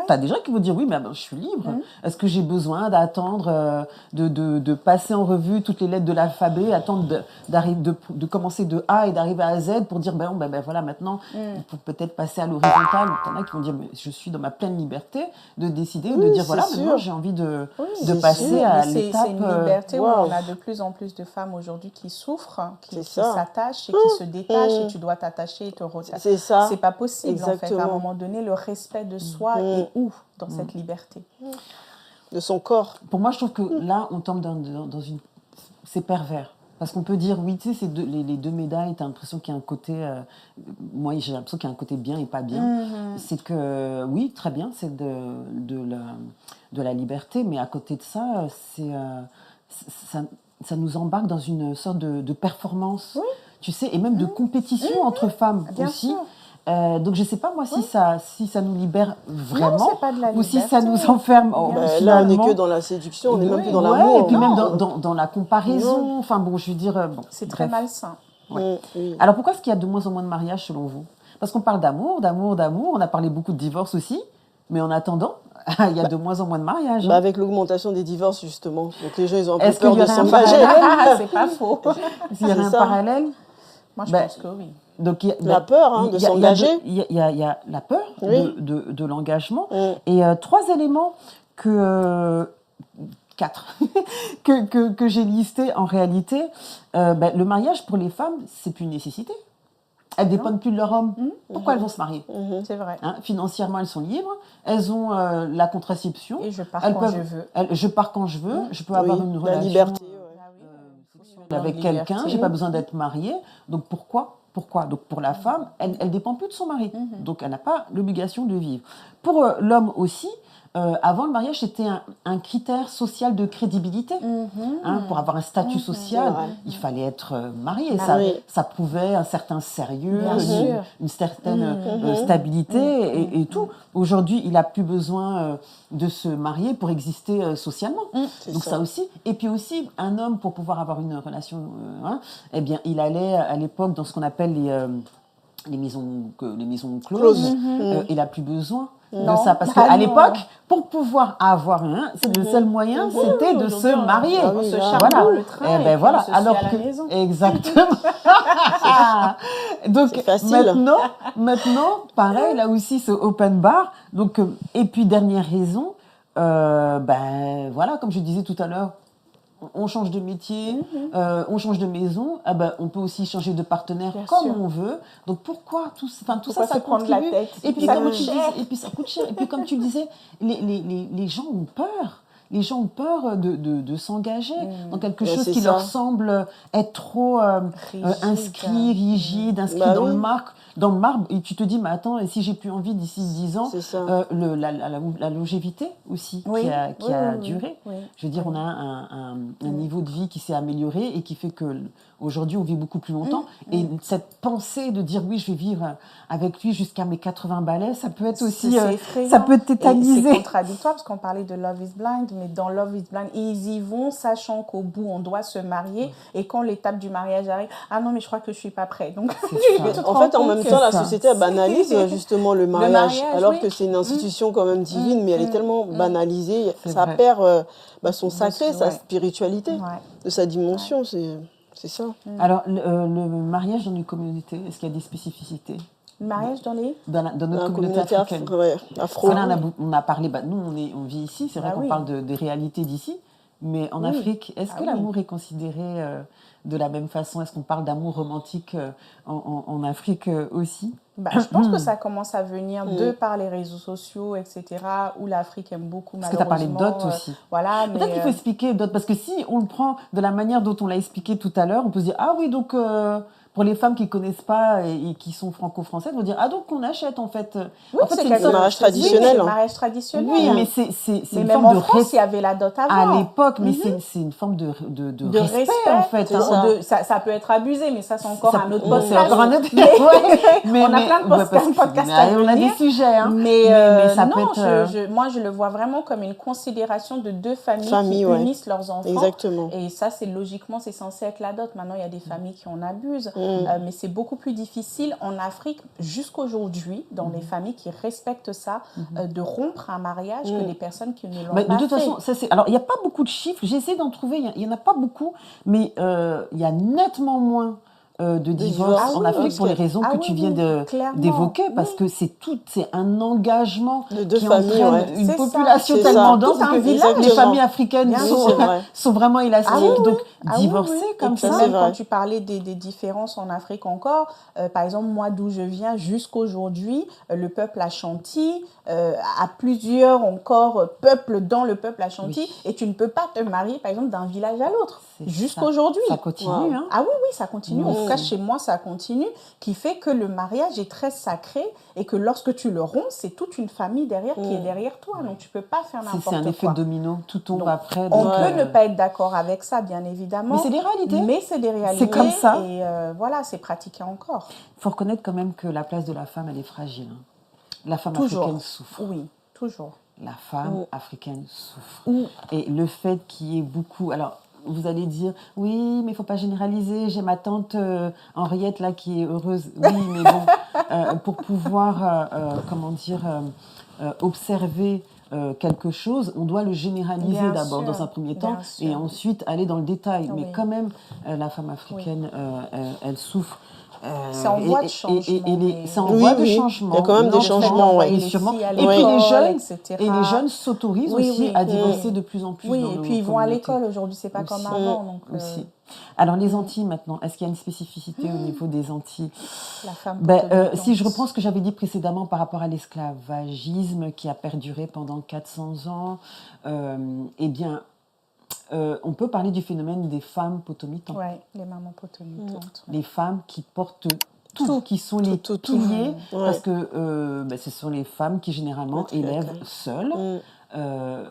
Tu as des gens qui vont dire oui, mais je suis libre. Est-ce que j'ai besoin d'attendre, de passer en revue toutes les lettres de l'alphabet, attendre de commencer de A et d'arriver à Z pour dire voilà, maintenant, il faut peut-être passer à l'horizontale. Il y en a qui vont dire mais je suis dans ma pleine liberté de décider ou de dire voilà, maintenant j'ai envie de passer à l'étape. C'est une liberté où on a de plus en plus de femmes aujourd'hui qui souffrent, qui s'attachent et qui se détachent et tu dois t'attacher et te retacher. C'est ça. C'est pas possible Exactement. en fait. À un moment donné, le respect de soi est où dans cette liberté de son corps. Pour moi, je trouve que là, on tombe dans une... C'est pervers. Parce qu'on peut dire, oui, tu sais, les deux médailles, tu as l'impression qu'il y a un côté... moi, j'ai l'impression qu'il y a un côté bien et pas bien. C'est que, oui, très bien, c'est de la liberté, mais à côté de ça, ça nous embarque dans une sorte de performance, tu sais, et même de compétition entre femmes bien aussi. Sûr. Donc je ne sais pas moi si ça nous libère vraiment non, pas de la ou si ça nous enferme. Là on n'est que dans la séduction, on n'est même plus dans l'amour. Et puis même dans la comparaison. Enfin bon, je veux dire... c'est très malsain. Oui. Alors pourquoi est-ce qu'il y a de moins en moins de mariages selon vous? Parce qu'on parle d'amour. On a parlé beaucoup de divorce aussi. Mais en attendant, il y a de moins en moins de mariages. Avec l'augmentation des divorces justement. Donc les gens ils ont un peu peur de s'engager. C'est pas faux. S'il y a un parallèle? Moi je pense que oui. Donc, la peur de s'engager. Il y a la peur de l'engagement. Et 3 éléments que 4 que j'ai listés en réalité. Le mariage pour les femmes, c'est plus une nécessité. Elles ne dépendent plus de leur homme. Pourquoi elles vont se marier? C'est vrai. Financièrement, elles sont libres. Elles ont la contraception. Et je pars quand je veux. Je pars quand je veux. Je peux avoir une relation. La liberté. Avec quelqu'un. Je n'ai pas besoin d'être mariée. Donc pourquoi? Donc pour la femme, elle ne dépend plus de son mari. Donc elle n'a pas l'obligation de vivre. Pour l'homme aussi, avant le mariage, c'était un critère social de crédibilité. Pour avoir un statut social, il fallait être marié. Ça prouvait un certain sérieux, une certaine stabilité et tout. Aujourd'hui, il n'a plus besoin de se marier pour exister socialement. Donc ça aussi. Et puis aussi, un homme, pour pouvoir avoir une relation, eh bien, il allait à l'époque dans ce qu'on appelle les maisons closes. Il n'a plus besoin de ça. Parce qu'à l'époque, pour pouvoir avoir c'est le seul moyen, c'était de se marier. On se charge dans le train et voilà. on se Alors suit à la maison. Exactement. Donc maintenant, pareil, là aussi, c'est open bar. Donc, et puis, dernière raison, voilà, comme je disais tout à l'heure, on change de métier, on change de maison, on peut aussi changer de partenaire on veut. Donc pourquoi tout ça se prendre la tête? Et puis ça coûte cher. Et puis ça coûte cher. Et puis comme tu le disais, les gens ont peur. Les gens ont peur de s'engager dans quelque chose qui leur semble être trop inscrit dans le marbre. Et tu te dis, mais attends, et si j'ai plus envie d'ici 10 ans, la longévité aussi qui a duré. Je veux dire, on a un niveau de vie qui s'est amélioré et qui fait que aujourd'hui, on vit beaucoup plus longtemps. Et cette pensée de dire, oui, je vais vivre avec lui jusqu'à mes 80 balais, ça peut être aussi... ça peut tétaniser. C'est contradictoire parce qu'on parlait de Love is Blind, mais dans Love is Blind, ils y vont sachant qu'au bout, on doit se marier. Et quand l'étape du mariage arrive, ah non, mais je crois que je suis pas prête. Donc, en fait, en même temps, la société banalise justement le mariage alors que c'est une institution quand même divine, mais elle est tellement banalisée, ça perd son sacré, sa spiritualité, de sa dimension, c'est ça. Alors, le mariage dans une communauté, est-ce qu'il y a des spécificités? Le mariage dans notre communauté africaine. Afro. Là, on a parlé, nous, on vit ici, c'est vrai qu'on parle des réalités d'ici, mais en Afrique, est-ce que l'amour est considéré de la même façon? Est-ce qu'on parle d'amour romantique en Afrique aussi? Je pense que ça commence à venir de par les réseaux sociaux, etc., où l'Afrique aime beaucoup, malheureusement. Parce que tu as parlé de dot aussi. Voilà, peut-être qu'il faut expliquer dot, parce que si on le prend de la manière dont on l'a expliqué tout à l'heure, on peut se dire, ah oui, donc... pour les femmes qui ne connaissent pas et qui sont franco-françaises, vont dire, ah donc on achète en fait. Oui, en fait, c'est le mariage traditionnel. C'est le mariage traditionnel. Oui, mais c'est une même forme en France, il y avait la dot avant. À l'époque, mais c'est une forme de respect en fait. Ça peut être abusé, mais ça c'est encore un autre podcast. C'est encore un autre. On a plein de podcasts à venir. On a des sujets. Mais ça peut être... moi je le vois vraiment comme une considération de deux familles qui unissent leurs enfants. Exactement. Et ça, logiquement, c'est censé être la dot. Maintenant, il y a des familles qui en abusent. mais c'est beaucoup plus difficile en Afrique jusqu'aujourd'hui, dans les familles qui respectent ça, de rompre un mariage que les personnes qui ne l'ont pas fait. De toute façon, alors il n'y a pas beaucoup de chiffres, j'essaie d'en trouver, il n'y en a pas beaucoup, mais il y a nettement moins de divorce en Afrique pour les raisons que tu viens d'évoquer, parce que c'est un engagement qui entraîne une population tellement dense que les familles africaines sont vraiment élastiques. Donc, divorcer comme ça. Même quand tu parlais des différences en Afrique encore, par exemple, moi d'où je viens, jusqu'aujourd'hui, le peuple Ashanti a plusieurs encore peuples dans le peuple Ashanti, et tu ne peux pas te marier, par exemple, d'un village à l'autre. Jusqu'aujourd'hui. Ça continue. Hein. Ah oui, ça continue. En tout cas, chez moi, ça continue, qui fait que le mariage est très sacré et que lorsque tu le romps, c'est toute une famille derrière qui est derrière toi. Donc, tu ne peux pas faire n'importe quoi. C'est un effet domino, tout tombe après. On peut ne pas être d'accord avec ça, bien évidemment. Mais c'est des réalités. C'est comme ça. Et voilà, c'est pratiqué encore. Il faut reconnaître quand même que la place de la femme, elle est fragile. Hein. La femme africaine souffre. Oui, toujours. La femme africaine souffre. Et le fait qu'il y ait beaucoup... Alors, vous allez dire, oui, mais il ne faut pas généraliser. J'ai ma tante Henriette, là, qui est heureuse. Oui, mais bon, pour pouvoir, observer quelque chose, on doit le généraliser d'abord, dans un premier temps, et ensuite aller dans le détail. Mais quand même, la femme africaine, elle souffre. C'est en voie de changement. C'est en voie de changement. Il y a quand même des changements, et puis les jeunes s'autorisent aussi à divorcer de plus en plus. Oui, et puis ils vont à l'école aujourd'hui, c'est pas comme avant. Donc, aussi. Alors les Antilles maintenant, est-ce qu'il y a une spécificité au niveau des Antilles? La femme si je reprends ce que j'avais dit précédemment par rapport à l'esclavagisme qui a perduré pendant 400 ans, eh bien, on peut parler du phénomène des femmes potomitantes. Oui, les mamans potomitantes. Les femmes qui portent tout, qui sont les piliers, parce que ce sont les femmes qui généralement élèvent seules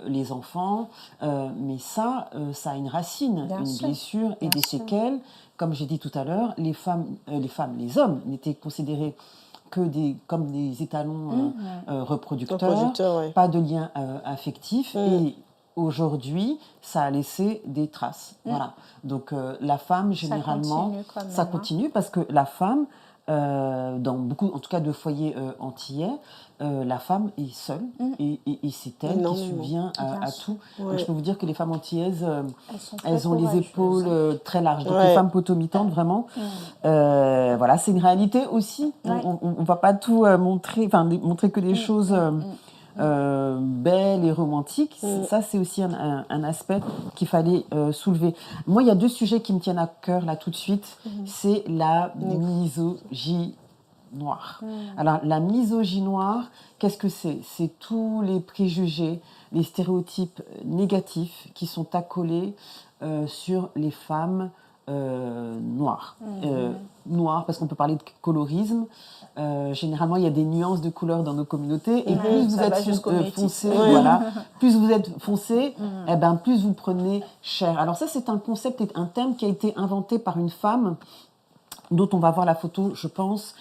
les enfants. Mais ça a une racine, une blessure et des séquelles. Comme j'ai dit tout à l'heure, les hommes n'étaient considérés comme des étalons reproducteurs, pas de lien affectif. Et aujourd'hui, ça a laissé des traces. Voilà. Donc, la femme, généralement, ça continue parce que la femme, dans beaucoup, en tout cas de foyers antillais, la femme est seule et c'est elle qui subvient à tout. Donc, je peux vous dire que les femmes antillaises, elles ont les épaules très larges. Donc, les femmes potomitantes, vraiment, voilà, c'est une réalité aussi. On ne va pas tout montrer que des choses... belle et romantique, ça c'est aussi un aspect qu'il fallait soulever. Moi, il y a deux sujets qui me tiennent à cœur là tout de suite. C'est la misogynie noire. Alors, la misogynie noire, qu'est-ce que c'est? C'est tous les préjugés, les stéréotypes négatifs qui sont accolés sur les femmes noires. Noires, parce qu'on peut parler de colorisme. Généralement, il y a des nuances de couleurs dans nos communautés, et plus vous êtes foncé, plus vous êtes foncé, plus vous prenez cher. Alors ça, c'est un concept et un terme qui a été inventé par une femme dont on va voir la photo, je pense,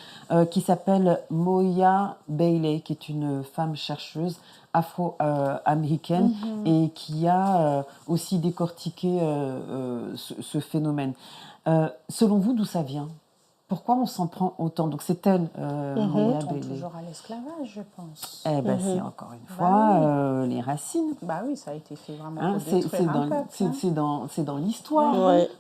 qui s'appelle Moya Bailey, qui est une femme chercheuse afro-américaine et qui a aussi décortiqué ce phénomène. Selon vous, d'où ça vient ? Pourquoi on s'en prend autant? Donc c'est elle, Moya Bailey. Toujours à l'esclavage, je pense. C'est encore une fois les racines. Bah oui, ça a été fait vraiment pour détruire un peuple. C'est dans l'histoire.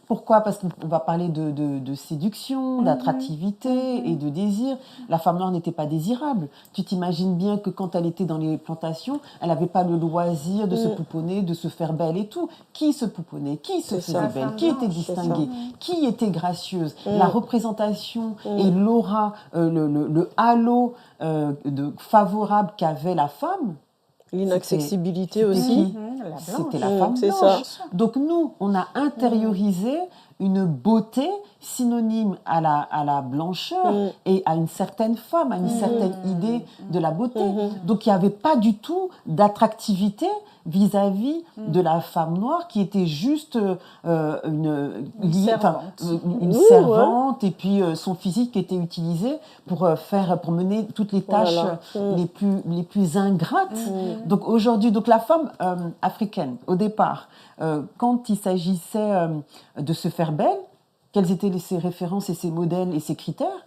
Pourquoi? Parce qu'on va parler de séduction, d'attractivité et de désir. La femme noire n'était pas désirable. Tu t'imagines bien que quand elle était dans les plantations, elle n'avait pas le loisir de se pouponner, de se faire belle et tout. Qui se pouponnait? Qui se faisait belle? Qui était distinguée? Qui était gracieuse? La représentation et l'aura, le halo favorable qu'avait la femme. L'inaccessibilité aussi. C'était la femme blanche. Donc nous, on a intériorisé une beauté synonyme à la blancheur et à une certaine femme, à une certaine idée de la beauté. Donc il n'y avait pas du tout d'attractivité vis-à-vis de la femme noire qui était juste une servante et puis son physique était utilisé pour mener toutes les tâches les plus ingrates. Donc aujourd'hui, la femme africaine, au départ, quand il s'agissait de se faire belle, quelles étaient ses références et ses modèles et ses critères?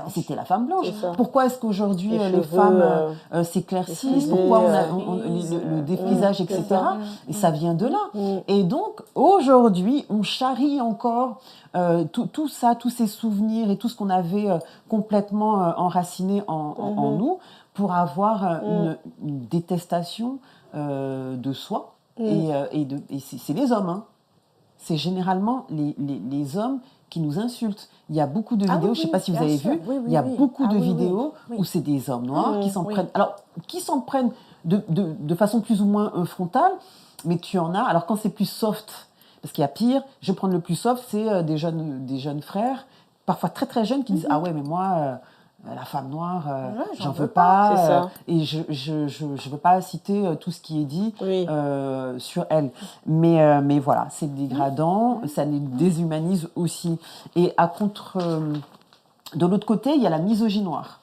C'était la femme blanche. Pourquoi est-ce qu'aujourd'hui les femmes s'éclaircissent? Pourquoi on a le défrisage, etc. Et ça vient de là. Et donc, aujourd'hui, on charrie encore tout ça, tous ces souvenirs et tout ce qu'on avait complètement enraciné en nous pour avoir une détestation de soi. Et c'est les hommes, hein. C'est généralement les hommes qui nous insultent. Il y a beaucoup de vidéos, je ne sais pas si vous avez vu, il y a beaucoup de vidéos où c'est des hommes noirs qui s'en prennent. Alors, qui s'en prennent de façon plus ou moins frontale, mais tu en as. Alors, quand c'est plus soft, parce qu'il y a pire, je vais prendre le plus soft, c'est des jeunes frères, parfois très très jeunes, qui disent ah ouais, mais moi, la femme noire, j'en veux pas. Et je veux pas citer tout ce qui est dit sur elle. Mais voilà, c'est dégradant, ça les déshumanise aussi. Et de l'autre côté, il y a la misogynie noire.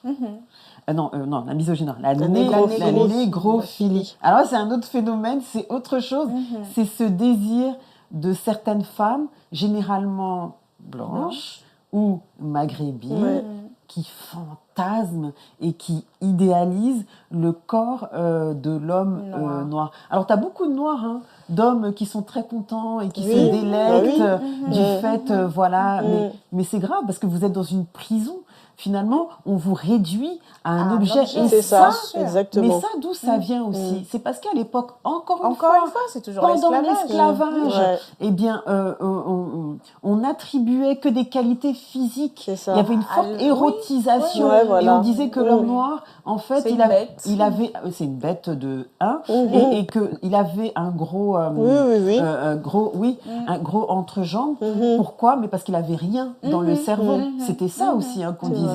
Non, la misogynie, la négrophilie. Alors, c'est un autre phénomène, c'est autre chose. C'est ce désir de certaines femmes, généralement blanches ou maghrébines, qui fantasment et qui idéalisent le corps de l'homme noir. Alors, tu as beaucoup de noirs, hein, d'hommes qui sont très contents et qui se délectent du fait, voilà. Mais c'est grave parce que vous êtes dans une prison. Finalement, on vous réduit à un objet. Et c'est ça, exactement. Mais ça, d'où ça vient aussi? C'est parce qu'à l'époque, encore une fois, c'est toujours pendant l'esclavage, eh bien, on attribuait que des qualités physiques. Il y avait une forte érotisation. Et on disait que l'homme noir, en fait, il avait, c'est une bête de 1, et qu'il avait un gros, un gros entrejambe. Pourquoi? Mais parce qu'il n'avait rien dans le cerveau. C'était ça aussi qu'on disait.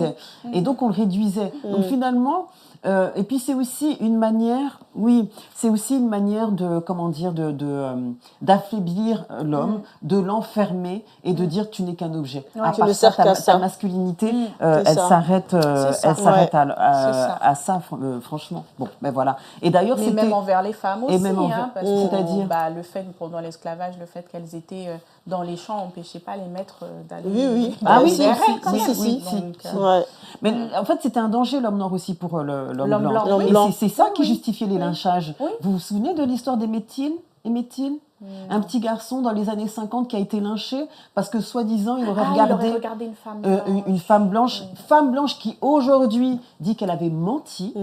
Et donc, on le réduisait. Donc, finalement, et puis c'est aussi une manière, de, comment dire, d'affaiblir l'homme, de l'enfermer et de dire tu n'es qu'un objet. À part ça, ta masculinité, elle s'arrête à ça, franchement. Bon, ben voilà. Et d'ailleurs, mais même envers les femmes aussi, c'est-à-dire le fait, pendant l'esclavage, le fait qu'elles étaient dans les champs n'empêchait pas les maîtres d'aller. Mais en fait, c'était un danger, l'homme noir aussi, pour l'homme blanc. Et c'est ça qui justifiait les lynchages. Vous vous souvenez de l'histoire d'Emmett Till, un petit garçon dans les années 50 qui a été lynché parce que, soi-disant, il aurait regardé une femme blanche. Femme blanche qui, aujourd'hui, dit qu'elle avait menti.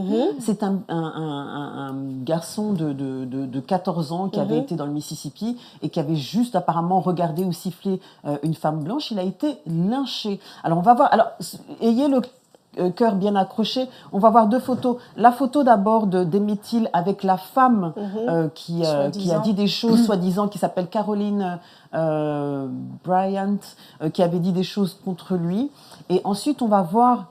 C'est un garçon de 14 ans qui avait été dans le Mississippi et qui avait juste, apparemment, regardé ou sifflé une femme blanche. Il a été lynché. Alors, on va voir. Alors, ayez le cœur bien accroché. On va voir deux photos. La photo d'abord d'Emmett Till avec la femme qui a dit des choses, soi-disant, qui s'appelle Caroline Bryant, qui avait dit des choses contre lui. Et ensuite, on va voir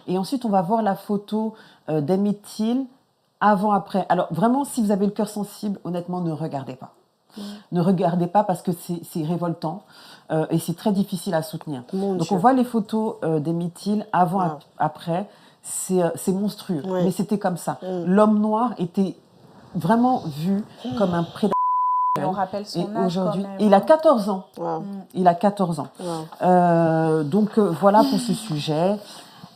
et ensuite, on va voir la photo d'Emmett Till avant-après. Alors, vraiment, si vous avez le cœur sensible, honnêtement, ne regardez pas. Ne regardez pas parce que c'est révoltant et c'est très difficile à soutenir. Donc on voit les photos d'Emmett Till avant, après, c'est monstrueux, mais c'était comme ça. L'homme noir était vraiment vu comme un prédateur. Et on rappelle son âge aujourd'hui, quand même. il a 14 ans. Il a 14 ans. Donc voilà pour ce sujet.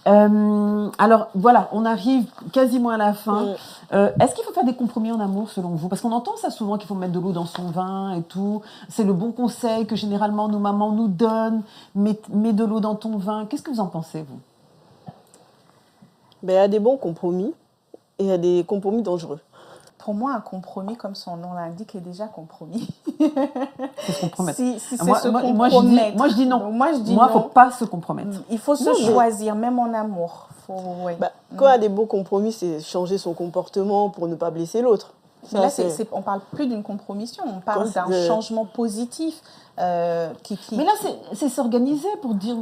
Alors voilà, on arrive quasiment à la fin. Est-ce qu'il faut faire des compromis en amour selon vous? Parce qu'on entend ça souvent qu'il faut mettre de l'eau dans son vin et tout. C'est le bon conseil que généralement nos mamans nous donnent. Mets de l'eau dans ton vin. Qu'est-ce que vous en pensez, vous? Il y a des bons compromis et il y a des compromis dangereux. Pour moi, un compromis, comme son nom l'indique, est déjà compromis. C'est se compromettre. Si c'est se compromettre. Moi, je dis non. Moi, il ne faut pas se compromettre. Il faut se choisir, même en amour. Quand il y a des beaux compromis, c'est changer son comportement pour ne pas blesser l'autre. Mais là, on ne parle plus d'une compromission, on parle d'un changement positif. Mais là, c'est s'organiser pour dire,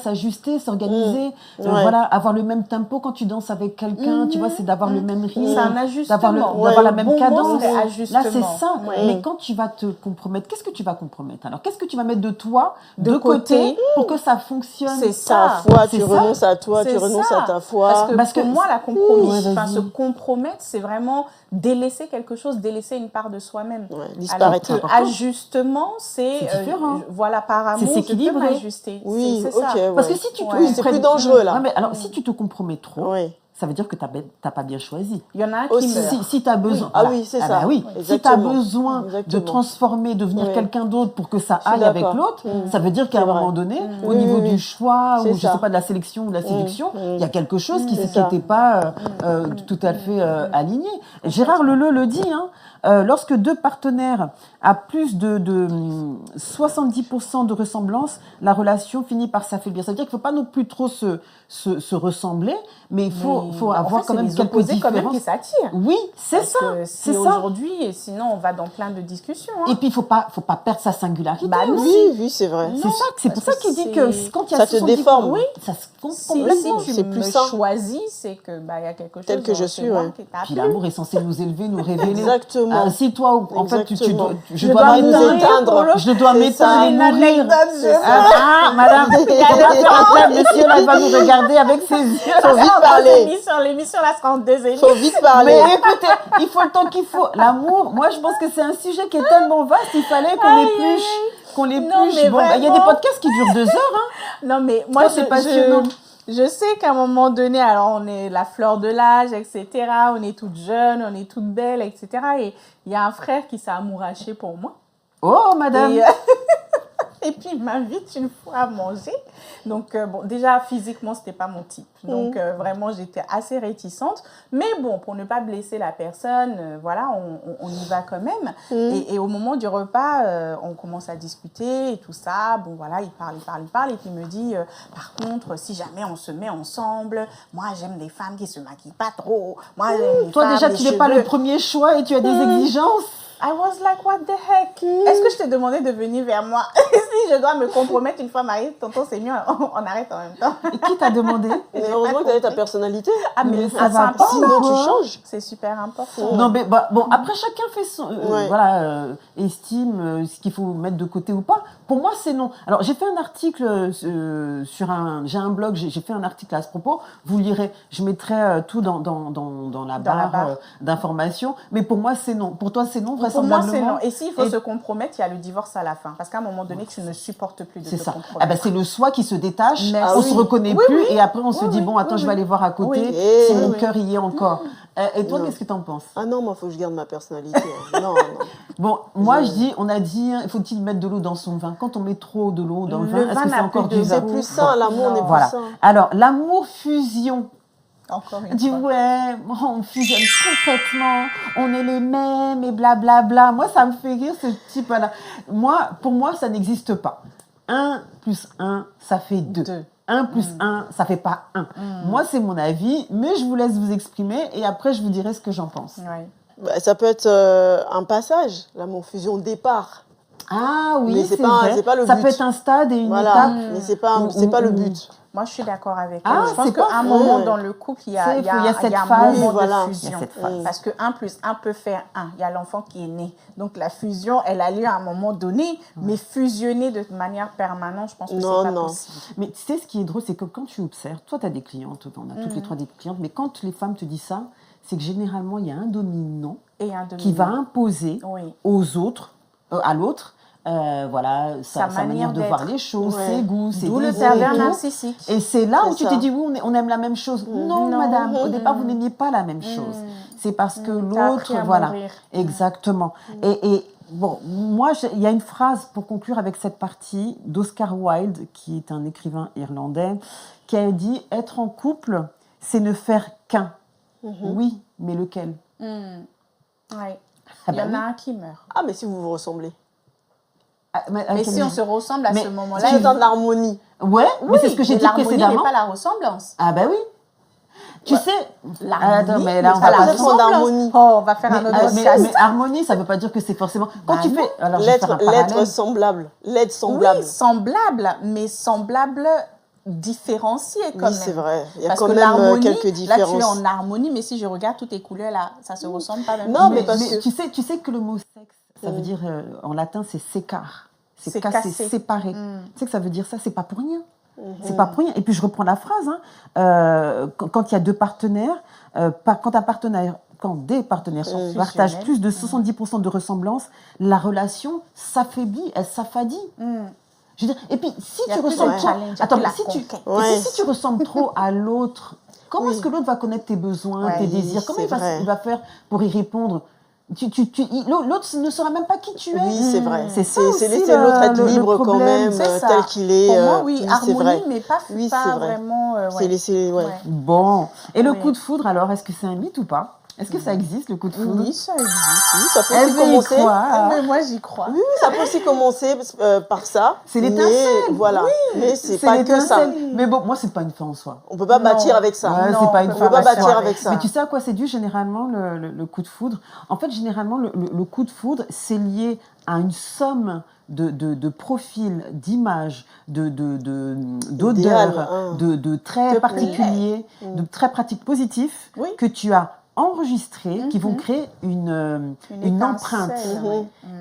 s'ajuster, s'organiser, avoir le même tempo quand tu danses avec quelqu'un, tu vois, c'est d'avoir le même rythme, c'est un ajustement, d'avoir la même cadence. Là, c'est ça. Ouais. Mais quand tu vas te compromettre, qu'est-ce que tu vas compromettre? Alors, qu'est-ce que tu vas mettre de toi, de côté, pour que ça fonctionne? C'est ça. Ta foi, tu renonces à toi, tu renonces à ta foi. Parce que pour moi, la compromis, se compromettre, c'est vraiment délaisser quelque chose, délaisser une part de soi-même. Disparaître. Alors que ajustement, c'est c'est voilà, par amour, c'est s'équilibrer. Je peux m'ajuster. Oui, c'est ça. Parce que si tu c'est plus dangereux là. Non, mais alors si tu te compromets trop, ça veut dire que tu n'as pas bien choisi. Il y en a un qui meurt. Si tu as besoin. Ah oui, c'est ça. Bah oui. Si tu as besoin de transformer, devenir quelqu'un d'autre pour que ça aille avec l'autre, ça veut dire qu'à un moment donné, au niveau du choix, ou je sais pas, de la sélection ou de la séduction, il y a quelque chose qui n'était pas tout à fait aligné. Gérard Leleu le dit, lorsque deux partenaires a plus de 70% de ressemblance, la relation finit par s'affaiblir. Ça veut dire qu'il ne faut pas non plus trop se ressembler, mais il faut avoir quand même quelques différences. Quand même qui s'attirent. Oui, c'est ça. C'est aujourd'hui, et sinon on va dans plein de discussions. Et puis il faut pas perdre sa singularité. Oui, c'est vrai. C'est pour ça qu'il dit que quand il y a ça te déforme. Oui, ça se complètement. Si tu me choisis, c'est que il y a quelque chose. Tel que je suis. Puis l'amour est censé nous élever, nous révéler. Exactement. Si toi, en fait, je dois m'éteindre. Je dois m'éteindre et mourir. Madame, monsieur là, il va nous regarder avec ses yeux. Faut vite parler. L'émission là sera en 2 émissions. Faut vite parler. Mais écoutez, il faut le temps qu'il faut. L'amour, moi je pense que c'est un sujet qui est tellement vaste, il fallait qu'on l'épluche. Bon, il y a des podcasts qui durent 2 heures. Non, mais moi, c'est passionnant. Je sais qu'à un moment donné, alors on est la fleur de l'âge, etc. On est toute jeune, on est toute belle, etc. Et il y a un frère qui s'est amouraché pour moi. Oh, madame. Et puis, il m'invite une fois à manger. Donc, déjà, physiquement, ce n'était pas mon type. Donc, vraiment, j'étais assez réticente. Mais bon, pour ne pas blesser la personne, voilà, on y va quand même. Et au moment du repas, on commence à discuter et tout ça. Bon, voilà, il parle. Et puis, il me dit, par contre, si jamais on se met ensemble, moi, j'aime les femmes qui ne se maquillent pas trop. Moi, j'aime les Toi, femmes, déjà, tu n'es pas le premier choix et tu as des exigences. I was like, what the heck? Est-ce que je t'ai demandé de venir vers moi? Si je dois me compromettre une fois mariée, tonton, c'est mieux, on arrête en même temps. Et qui t'a demandé? Mais heureusement que tu avais ta personnalité. Ah, mais ça va pas. Sinon, tu changes. C'est super important. Non, mais bon, après, chacun fait son. Estime ce qu'il faut mettre de côté ou pas. Pour moi, c'est non. Alors, j'ai fait un article j'ai un blog, j'ai fait un article à ce propos. Vous lirez. Je mettrai tout dans la barre d'informations. Mais pour moi, c'est non. Pour toi, c'est non, vraisemblablement. Pour moi, c'est non. Et s'il faut se compromettre, il y a le divorce à la fin. Parce qu'à un moment donné, tu ne supportes plus de te compromettre. Ah ben, c'est le soi qui se détache, on ne se reconnaît plus, et après, on se dit, bon, attends, je vais aller voir à côté si mon cœur y est encore. Et toi, qu'est-ce que tu en penses? Ah non, moi, il faut que je garde ma personnalité. Non. Bon, moi, on a dit, faut-il mettre de l'eau dans son vin? Quand on met trop de l'eau dans le vin, est-ce que c'est encore du vin? C'est plus sain, l'amour n'est plus sain. Alors, l'amour fusion. Encore une dit fois. On fusionne complètement, on est les mêmes et blablabla. Moi, ça me fait rire ce type-là. Pour moi, ça n'existe pas. 1 plus 1, ça fait 2. 1 plus 1, ça fait pas 1. Moi, c'est mon avis, mais je vous laisse vous exprimer et après, je vous dirai ce que j'en pense. Ouais. Ça peut être un passage, l'amour fusion au départ. Ah oui, mais c'est pas le but. Ça peut être un stade et une étape. Mais c'est pas le but. Moi, je suis d'accord avec elle. Je pense qu'à un moment dans le couple, il y a un moment de fusion. Parce que 1 plus 1 peut faire 1. Il y a l'enfant qui est né. Donc, la fusion, elle a lieu à un moment donné. Mais fusionner de manière permanente, je pense que c'est pas possible. Mais tu sais, ce qui est drôle, c'est que quand tu observes, toi, tu as des clientes, on a toutes les 3 des clientes, mais quand les femmes te disent ça, c'est que généralement, il y a un dominant qui va imposer aux autres, à l'autre, sa manière de voir les choses, ses goûts, ses désirs. D'où le pervers narcissique. Et c'est là où tu te dis, oui, on aime la même chose. Non, madame, au départ, vous n'aimiez pas la même chose. C'est parce que l'autre, exactement. Et bon, moi, il y a une phrase pour conclure avec cette partie d'Oscar Wilde, qui est un écrivain irlandais, qui a dit, être en couple, c'est ne faire qu'un. Oui, mais lequel? Il y en a un qui meurt. Ah, mais si vous vous ressemblez. Mais si on se ressemble à ce moment-là... C'est dans l'harmonie. Ouais, mais c'est ce que j'ai dit précédemment. L'harmonie n'est pas la ressemblance. Ah ben oui. Tu sais... Attends, mais là, on va pas d'harmonie. On va faire un autre podcast. Mais harmonie, ça ne veut pas dire que c'est forcément... Quand tu fais... L'être semblable. L'être semblable. Oui, semblable, mais semblable... différencié quand même. Oui, c'est vrai. Il y a quand même quelques différences. Là, tu es en harmonie, mais si je regarde toutes tes couleurs, là, ça se ressemble pas même. Non, mais tu sais que le mot sexe, ça veut dire, en latin, c'est sécar. C'est cassé, séparé. Tu sais que ça veut dire ça, c'est pas pour rien. C'est pas pour rien. Et puis je reprends la phrase, quand il y a deux partenaires, quand des partenaires partagent plus de 70% de ressemblance, la relation s'affaiblit, elle s'affadit. Je veux dire, et puis si tu ressembles trop, si tu ressembles trop à l'autre, comment est-ce que l'autre va connaître tes besoins, tes désirs? Comment il va faire pour y répondre? L'autre ne saura même pas qui tu es. Oui, c'est vrai. C'est laisser l'autre être libre quand même, tel qu'il est. Pour moi, oui, harmonie, mais pas vraiment... C'est laisser... Bon. Et le coup de foudre, alors, est-ce que c'est un mythe ou pas? Est-ce que ça existe, le coup de foudre? Oui, ça existe. Oui, ça peut aussi commencer... Mais moi, j'y crois. Oui, ça peut aussi commencer par ça. C'est l'étincelle. Voilà. Mais c'est pas que ça. Mais bon, moi, c'est pas une fin en soi. On peut pas bâtir avec ça. C'est pas une fin en soi. On peut pas bâtir avec ça. Mais tu sais à quoi c'est dû généralement le coup de foudre? En fait, généralement, le coup de foudre, c'est lié à une somme de profils, d'images, d'odeurs, de traits particuliers, de traits pratiques positifs que tu as enregistrés, qui vont créer une empreinte.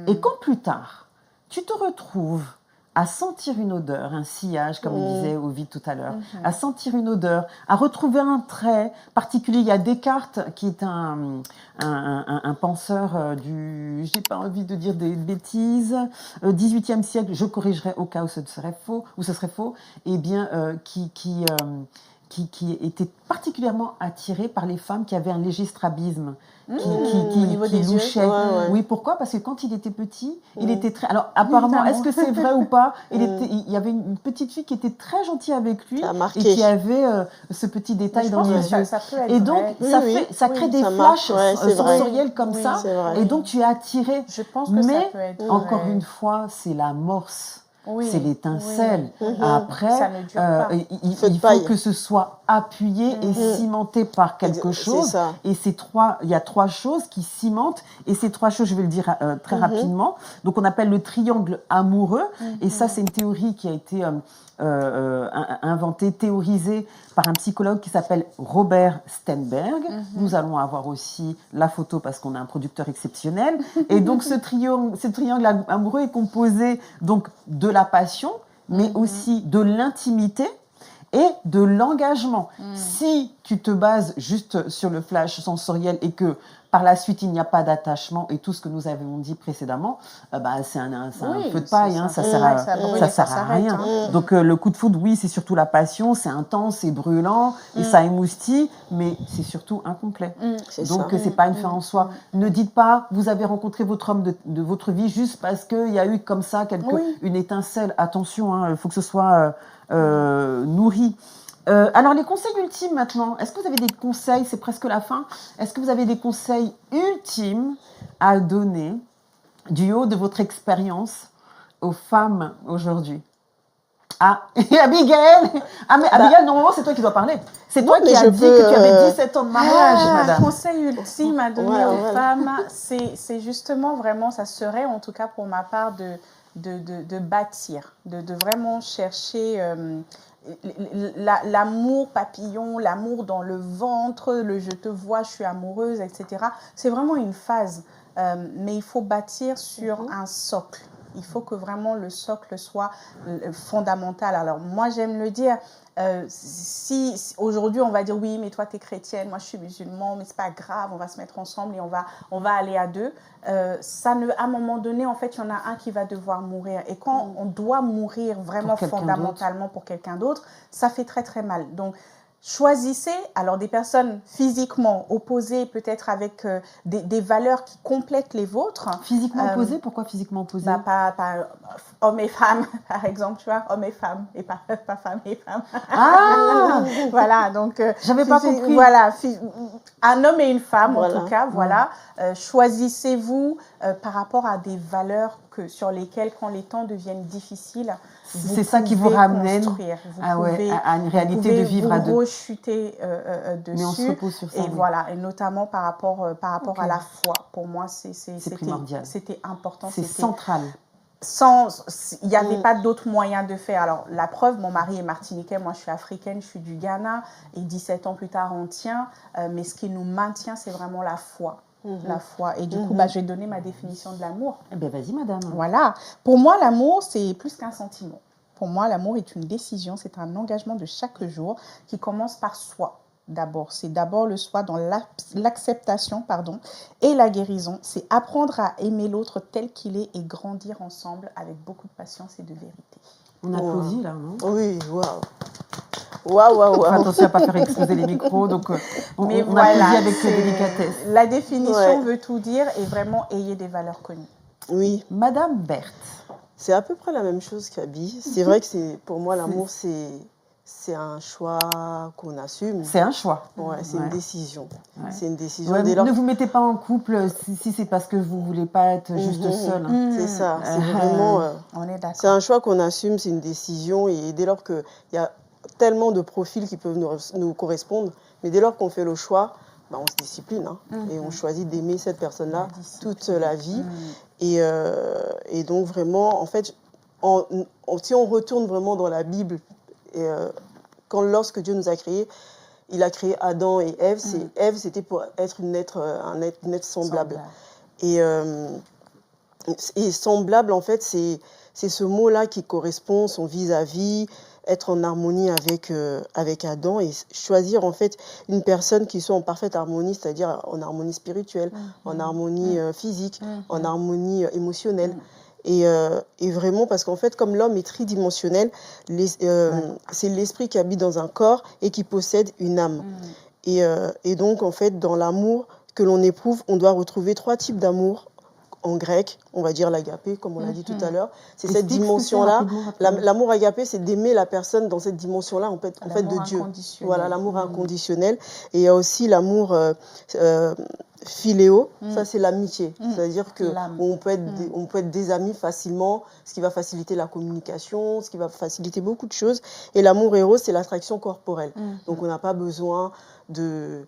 Et quand plus tard, tu te retrouves à sentir une odeur, un sillage, comme on disait Ovid tout à l'heure, à sentir une odeur, à retrouver un trait particulier. Il y a Descartes, qui est un penseur du, j'ai pas envie de dire des bêtises, 18e siècle, je corrigerai au cas où ce serait faux, eh bien, qui était particulièrement attiré par les femmes qui avaient un léger strabisme, qui louchaient. Oui, pourquoi? Parce que quand il était petit, il était très... Alors, apparemment, est-ce que c'est vrai ou pas? Il y avait une petite fille qui était très gentille avec lui et qui avait ce petit détail dans les yeux. Ça peut être et donc, ça crée des flashs sensoriels comme ça. Et donc, tu es attiré. Je pense que ça peut être encore une fois, c'est l'amorce. C'est l'étincelle. Après, il faut que ce soit appuyé et cimenté par quelque chose. Et il y a trois choses qui cimentent. Et ces trois choses, je vais le dire très rapidement. Donc, on appelle le triangle amoureux. Et ça, c'est une théorie qui a été inventée, théorisée par un psychologue qui s'appelle Robert Sternberg. Nous allons avoir aussi la photo parce qu'on a un producteur exceptionnel. Et donc, ce triangle amoureux est composé donc de la passion, mais aussi de l'intimité et de l'engagement. Si tu te bases juste sur le flash sensoriel et que par la suite, il n'y a pas d'attachement et tout ce que nous avons dit précédemment, c'est un feu de paille, ça sert à rien. Donc, le coup de foudre, oui, c'est surtout la passion, c'est intense, c'est brûlant, et ça émoustille, mais c'est surtout incomplet. Donc, c'est pas une fin en soi. Ne dites pas, vous avez rencontré votre homme de votre vie juste parce qu'il y a eu comme ça une étincelle. Attention, il faut que ce soit nourri. Alors, les conseils ultimes maintenant, est-ce que vous avez des conseils, c'est presque la fin, est-ce que vous avez des conseils ultimes à donner du haut de votre expérience aux femmes aujourd'hui? Ah, et Abigail! Mais Abigail, normalement, c'est toi qui dois parler. C'est toi qui as dit que tu avais 17 ans de mariage, madame. Un conseil ultime à donner aux femmes, c'est justement vraiment, ça serait en tout cas pour ma part de bâtir, de vraiment chercher... l'amour papillon, l'amour dans le ventre, le je te vois, je suis amoureuse, etc. C'est vraiment une phase, mais il faut bâtir sur un socle. Il faut que vraiment le socle soit fondamental. Alors moi j'aime le dire, si aujourd'hui on va dire oui mais toi tu es chrétienne, moi je suis musulman, mais c'est pas grave, on va se mettre ensemble et on va aller à deux. À un moment donné en fait il y en a un qui va devoir mourir et quand on doit mourir vraiment fondamentalement pour quelqu'un d'autre, ça fait très très mal. Donc choisissez alors des personnes physiquement opposées, peut-être avec des valeurs qui complètent les vôtres. Physiquement opposées? Pourquoi physiquement opposées? Pas hommes et femmes, par exemple, tu vois, hommes et femmes, et pas femmes et femmes. Ah voilà, donc... J'avais pas compris. Voilà, un homme et une femme, en tout cas, voilà. Choisissez-vous par rapport à des valeurs sur lesquelles, quand les temps deviennent difficiles, c'est ça qui vous ramène à une réalité de vivre à deux. Vous rechuter dessus. Mais on se repose sur ça. Et voilà, et notamment par rapport à la foi. Pour moi, c'est primordial. C'était important. C'est central. Il n'y avait pas d'autre moyen de faire. Alors, la preuve, mon mari est martiniquais, moi je suis africaine, je suis du Ghana, et 17 ans plus tard, on tient. Mais ce qui nous maintient, c'est vraiment la foi. La foi. Et du coup, je vais donner ma définition de l'amour. Eh bien, vas-y, madame. Voilà. Pour moi, l'amour, c'est plus qu'un sentiment. Pour moi, l'amour est une décision, c'est un engagement de chaque jour qui commence par soi. D'abord, c'est d'abord le soi dans l'acceptation, et la guérison. C'est apprendre à aimer l'autre tel qu'il est et grandir ensemble avec beaucoup de patience et de vérité. On applaudit là, non? Oui, waouh. Waouh. Attention à ne pas faire exploser les micros, donc on applaudit avec délicatesse. La définition veut tout dire et vraiment ayez des valeurs connues. Oui. Madame Berthe. C'est à peu près la même chose qu'Abby. C'est vrai que pour moi, l'amour, c'est un choix qu'on assume. C'est un choix. Ouais, c'est une décision. Ouais. C'est une décision. Ne vous mettez pas en couple si c'est parce que vous ne voulez pas être juste seul. C'est ça. C'est vraiment... on est d'accord. C'est un choix qu'on assume, c'est une décision. Et dès lors qu'il y a tellement de profils qui peuvent nous correspondre, mais dès lors qu'on fait le choix, on se discipline. Et on choisit d'aimer cette personne-là toute la vie. Et donc vraiment, en fait, si on retourne vraiment dans la Bible, lorsque Dieu nous a créés, il a créé Adam et Ève. Ève, c'était pour être un être semblable. Et semblable, en fait, c'est ce mot-là qui correspond, son vis-à-vis, être en harmonie avec Adam et choisir en fait une personne qui soit en parfaite harmonie, c'est-à-dire en harmonie spirituelle, en harmonie physique, en harmonie émotionnelle. Et vraiment, parce qu'en fait, comme l'homme est tridimensionnel, c'est l'esprit qui habite dans un corps et qui possède une âme. Et donc, en fait, dans l'amour que l'on éprouve, on doit retrouver 3 types d'amour. En grec, on va dire l'agapé, comme on l'a dit tout à l'heure. C'est cette dimension-là. L'amour agapé, c'est d'aimer la personne dans cette dimension-là, en fait de Dieu. Voilà, l'amour inconditionnel. Et il y a aussi l'amour philéo, ça c'est l'amitié. C'est-à-dire qu'on peut être des amis facilement, ce qui va faciliter la communication, ce qui va faciliter beaucoup de choses. Et l'amour éros, c'est l'attraction corporelle. Donc on n'a pas besoin de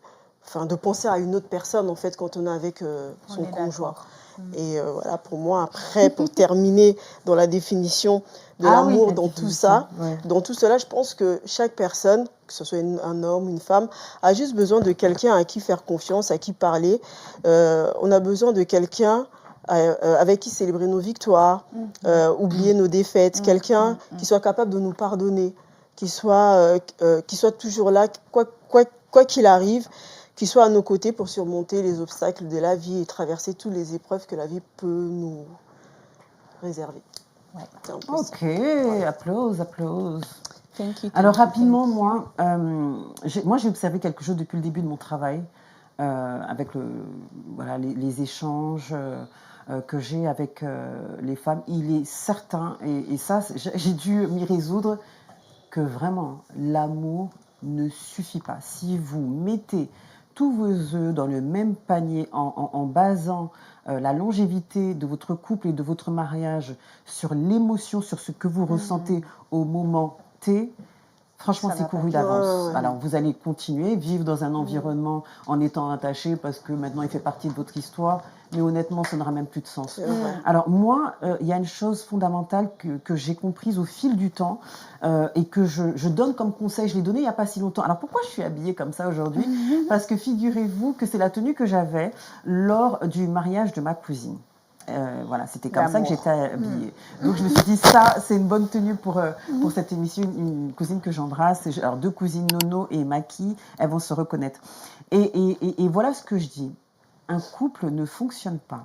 penser à une autre personne, en fait, quand on est avec son conjoint. Et voilà, pour moi, après, pour terminer dans la définition de l'amour, dans tout ça, dans tout cela, je pense que chaque personne, que ce soit un homme, une femme, a juste besoin de quelqu'un à qui faire confiance, à qui parler. On a besoin de quelqu'un avec qui célébrer nos victoires, oublier nos défaites, quelqu'un qui soit capable de nous pardonner, qui soit toujours là, quoi qu'il arrive, qui soit à nos côtés pour surmonter les obstacles de la vie et traverser toutes les épreuves que la vie peut nous réserver. Ok, voilà. Applause. Alors rapidement, moi j'ai observé quelque chose depuis le début de mon travail, avec les échanges que j'ai avec les femmes. Il est certain, et ça j'ai dû m'y résoudre, que vraiment l'amour ne suffit pas. Si vous mettez tous vos œufs dans le même panier en basant la longévité de votre couple et de votre mariage sur l'émotion, sur ce que vous ressentez au moment T, franchement, c'est couru d'avance. Alors, vous allez continuer, vivre dans un environnement en étant attaché parce que maintenant, il fait partie de votre histoire. Mais honnêtement, ça n'aura même plus de sens. Alors, moi, il y a une chose fondamentale que j'ai comprise au fil du temps et que je donne comme conseil. Je l'ai donné il n'y a pas si longtemps. Alors, pourquoi je suis habillée comme ça aujourd'hui? Parce que figurez-vous que c'est la tenue que j'avais lors du mariage de ma cousine. Voilà, c'était comme ça que j'étais habillée. Donc je me suis dit, ça, c'est une bonne tenue pour cette émission. Une cousine que j'embrasse, alors 2 cousines, Nono et Maki, elles vont se reconnaître. Et voilà ce que je dis. Un couple ne fonctionne pas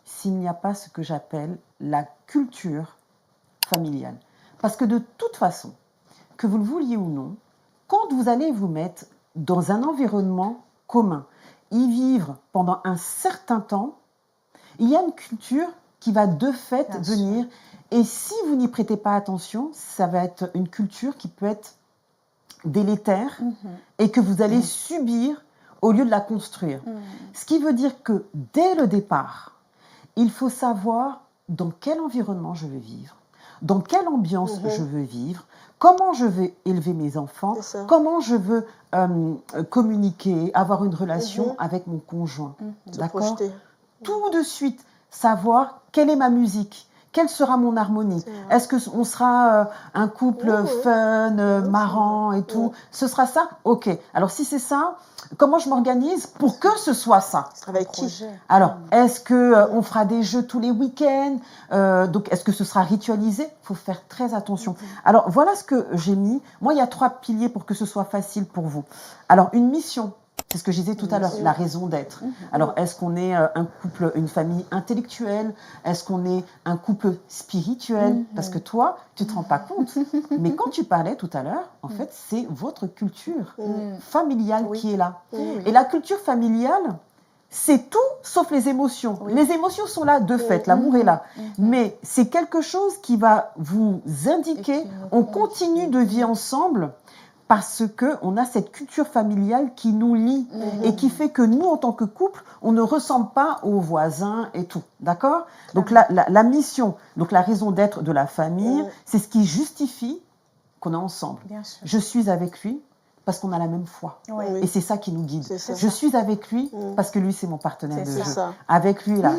s'il n'y a pas ce que j'appelle la culture familiale. Parce que de toute façon, que vous le vouliez ou non, quand vous allez vous mettre dans un environnement commun, y vivre pendant un certain temps, il y a une culture qui va de fait venir. Et si vous n'y prêtez pas attention, ça va être une culture qui peut être délétère et que vous allez subir au lieu de la construire. Ce qui veut dire que dès le départ, il faut savoir dans quel environnement je veux vivre, dans quelle ambiance je veux vivre, comment je veux élever mes enfants, comment je veux communiquer, avoir une relation avec mon conjoint. D'accord ? Tout de suite, savoir quelle est ma musique, quelle sera mon harmonie? Est-ce qu'on sera un couple fun, marrant et tout? Ce sera ça? Ok. Alors, si c'est ça, comment je m'organise pour que ce soit ça? Avec qui? Alors, est-ce qu'on fera des jeux tous les week-ends? Donc, est-ce que ce sera ritualisé? Il faut faire très attention. Alors, voilà ce que j'ai mis. Moi, il y a 3 piliers pour que ce soit facile pour vous. Alors, une mission. C'est ce que je disais tout à l'heure, la raison d'être. Alors, est-ce qu'on est un couple, une famille intellectuelle? Est-ce qu'on est un couple spirituel? Parce que toi, tu ne te rends pas compte. Mais quand tu parlais tout à l'heure, en fait, c'est votre culture familiale qui est là. Et la culture familiale, c'est tout sauf les émotions. Les émotions sont là de fait, l'amour est là. Mais c'est quelque chose qui va vous indiquer, on continue de vivre ensemble parce qu'on a cette culture familiale qui nous lie et qui fait que nous, en tant que couple, on ne ressemble pas aux voisins et tout. D'accord? Donc la mission, donc la raison d'être de la famille, c'est ce qui justifie qu'on est ensemble. Je suis avec lui parce qu'on a la même foi. Et c'est ça qui nous guide. Je suis avec lui parce que lui, c'est mon partenaire de jeu. Avec lui, là,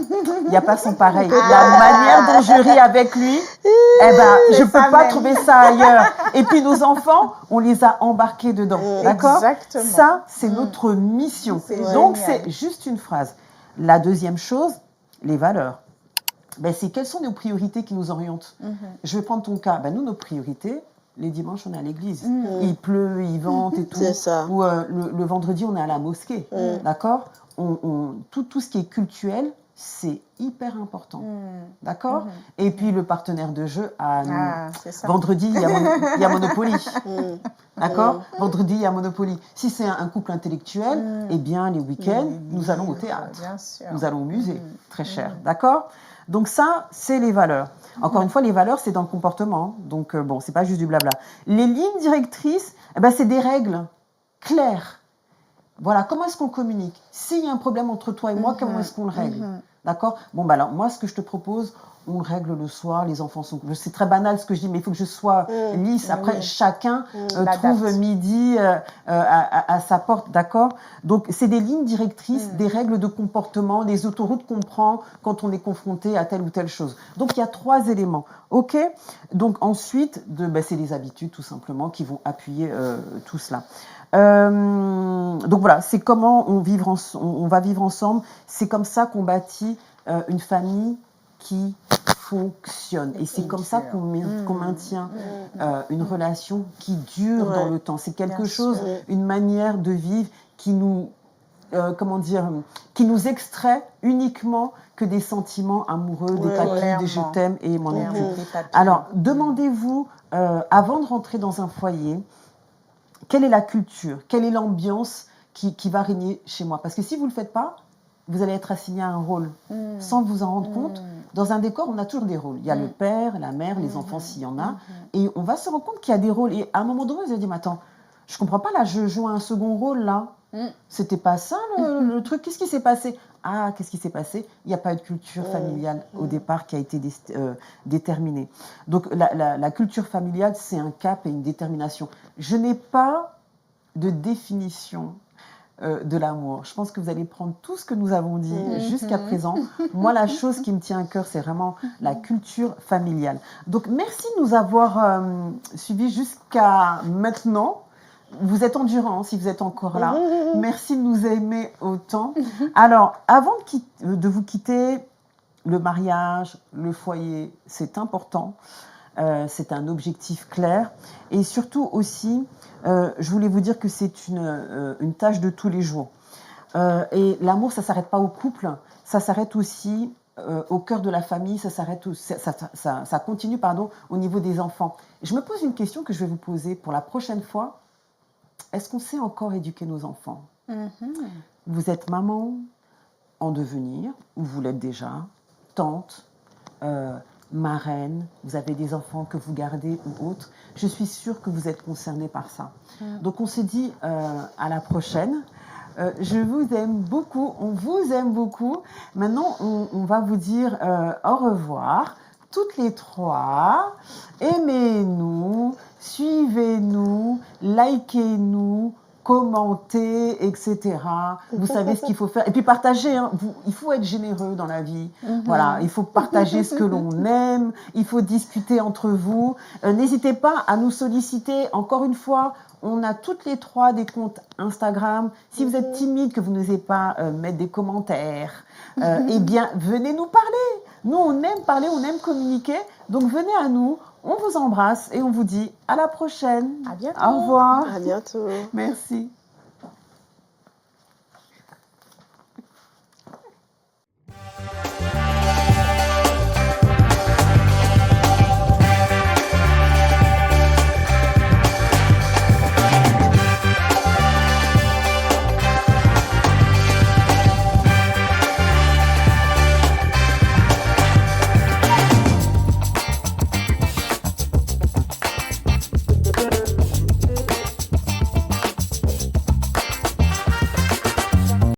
il n'y a pas son pareil. La manière dont je ris avec lui, eh ben, je ne peux pas trouver ça ailleurs. Et puis nos enfants, on les a embarqués dedans. D'accord? Ça, c'est notre mission. Donc, c'est juste une phrase. La deuxième chose, les valeurs. Ben, c'est quelles sont nos priorités qui nous orientent. Je vais prendre ton cas. Ben, nous, nos priorités, les dimanches, on est à l'église. Il pleut, il vente et tout. C'est ça. Ou le vendredi, on est à la mosquée. D'accord? Tout ce qui est cultuel, c'est hyper important. D'accord? Et puis, le partenaire de jeu, vendredi, il y a Monopoly. D'accord? Vendredi, il y a Monopoly. Si c'est un couple intellectuel, eh bien, les week-ends, nous allons au théâtre. Nous allons au musée. Très cher. D'accord? Donc ça, c'est les valeurs. Encore une fois, les valeurs, c'est dans le comportement. Donc, bon, c'est pas juste du blabla. Les lignes directrices, eh ben, c'est des règles claires. Voilà, comment est-ce qu'on communique? S'il y a un problème entre toi et moi, comment est-ce qu'on le règle? D'accord? Bon, bah alors, moi, ce que je te propose, on le règle le soir, les enfants sont... C'est très banal ce que je dis, mais il faut que je sois lisse. Après, chacun trouve midi à sa porte, d'accord? Donc, c'est des lignes directrices, des règles de comportement, des autoroutes qu'on prend quand on est confronté à telle ou telle chose. Donc, il y a 3 éléments, ok? Donc, ensuite, c'est les habitudes, tout simplement, qui vont appuyer tout cela. Donc voilà, c'est comment on va vivre ensemble. C'est comme ça qu'on bâtit une famille qui fonctionne. Et c'est comme ça qu'on maintient une relation qui dure dans le temps. C'est quelque chose, une manière de vivre qui nous, qui nous extrait uniquement que des sentiments amoureux, des papilles, des je t'aime et mon époux. Alors, demandez-vous, avant de rentrer dans un foyer, quelle est la culture, quelle est l'ambiance qui va régner chez moi? Parce que si vous ne le faites pas, vous allez être assigné à un rôle sans vous en rendre compte. Dans un décor, on a toujours des rôles. Il y a le père, la mère, les enfants s'il y en a. Et on va se rendre compte qu'il y a des rôles. Et à un moment donné, vous allez dire, mais attends, je ne comprends pas, là, je joue un second rôle, là. C'était pas ça, le truc. Qu'est-ce qui s'est passé? Ah, qu'est-ce qui s'est passé? Il n'y a pas eu de culture familiale au départ qui a été déterminée. Donc, la culture familiale, c'est un cap et une détermination. Je n'ai pas de définition de l'amour. Je pense que vous allez prendre tout ce que nous avons dit jusqu'à présent. Moi, la chose qui me tient à cœur, c'est vraiment la culture familiale. Donc, merci de nous avoir suivis jusqu'à maintenant. Vous êtes endurants si vous êtes encore là. Merci de nous aimer autant. Alors, avant de vous quitter, le mariage, le foyer, c'est important. C'est un objectif clair. Et surtout aussi, je voulais vous dire que c'est une tâche de tous les jours. Et l'amour, ça ne s'arrête pas au couple, ça s'arrête aussi au cœur de la famille, ça continue au niveau des enfants. Je me pose une question que je vais vous poser pour la prochaine fois. Est-ce qu'on sait encore éduquer nos enfants? Vous êtes maman en devenir, ou vous l'êtes déjà, tante, marraine, vous avez des enfants que vous gardez ou autres. Je suis sûre que vous êtes concernés par ça. Donc on se dit à la prochaine. Je vous aime beaucoup, on vous aime beaucoup. Maintenant, on va vous dire au revoir, toutes les 3. Aimez-nous, suivez-nous, likez-nous, commentez, etc. Vous savez ce qu'il faut faire. Et puis partagez, hein. Il faut être généreux dans la vie. Voilà, il faut partager ce que l'on aime, il faut discuter entre vous. N'hésitez pas à nous solliciter. Encore une fois, on a toutes les 3 des comptes Instagram. Si vous êtes timide, que vous n'osez pas mettre des commentaires, eh bien, venez nous parler. Nous, on aime parler, on aime communiquer. Donc, venez à nous. On vous embrasse et on vous dit à la prochaine. À bientôt. Au revoir. À bientôt. Merci.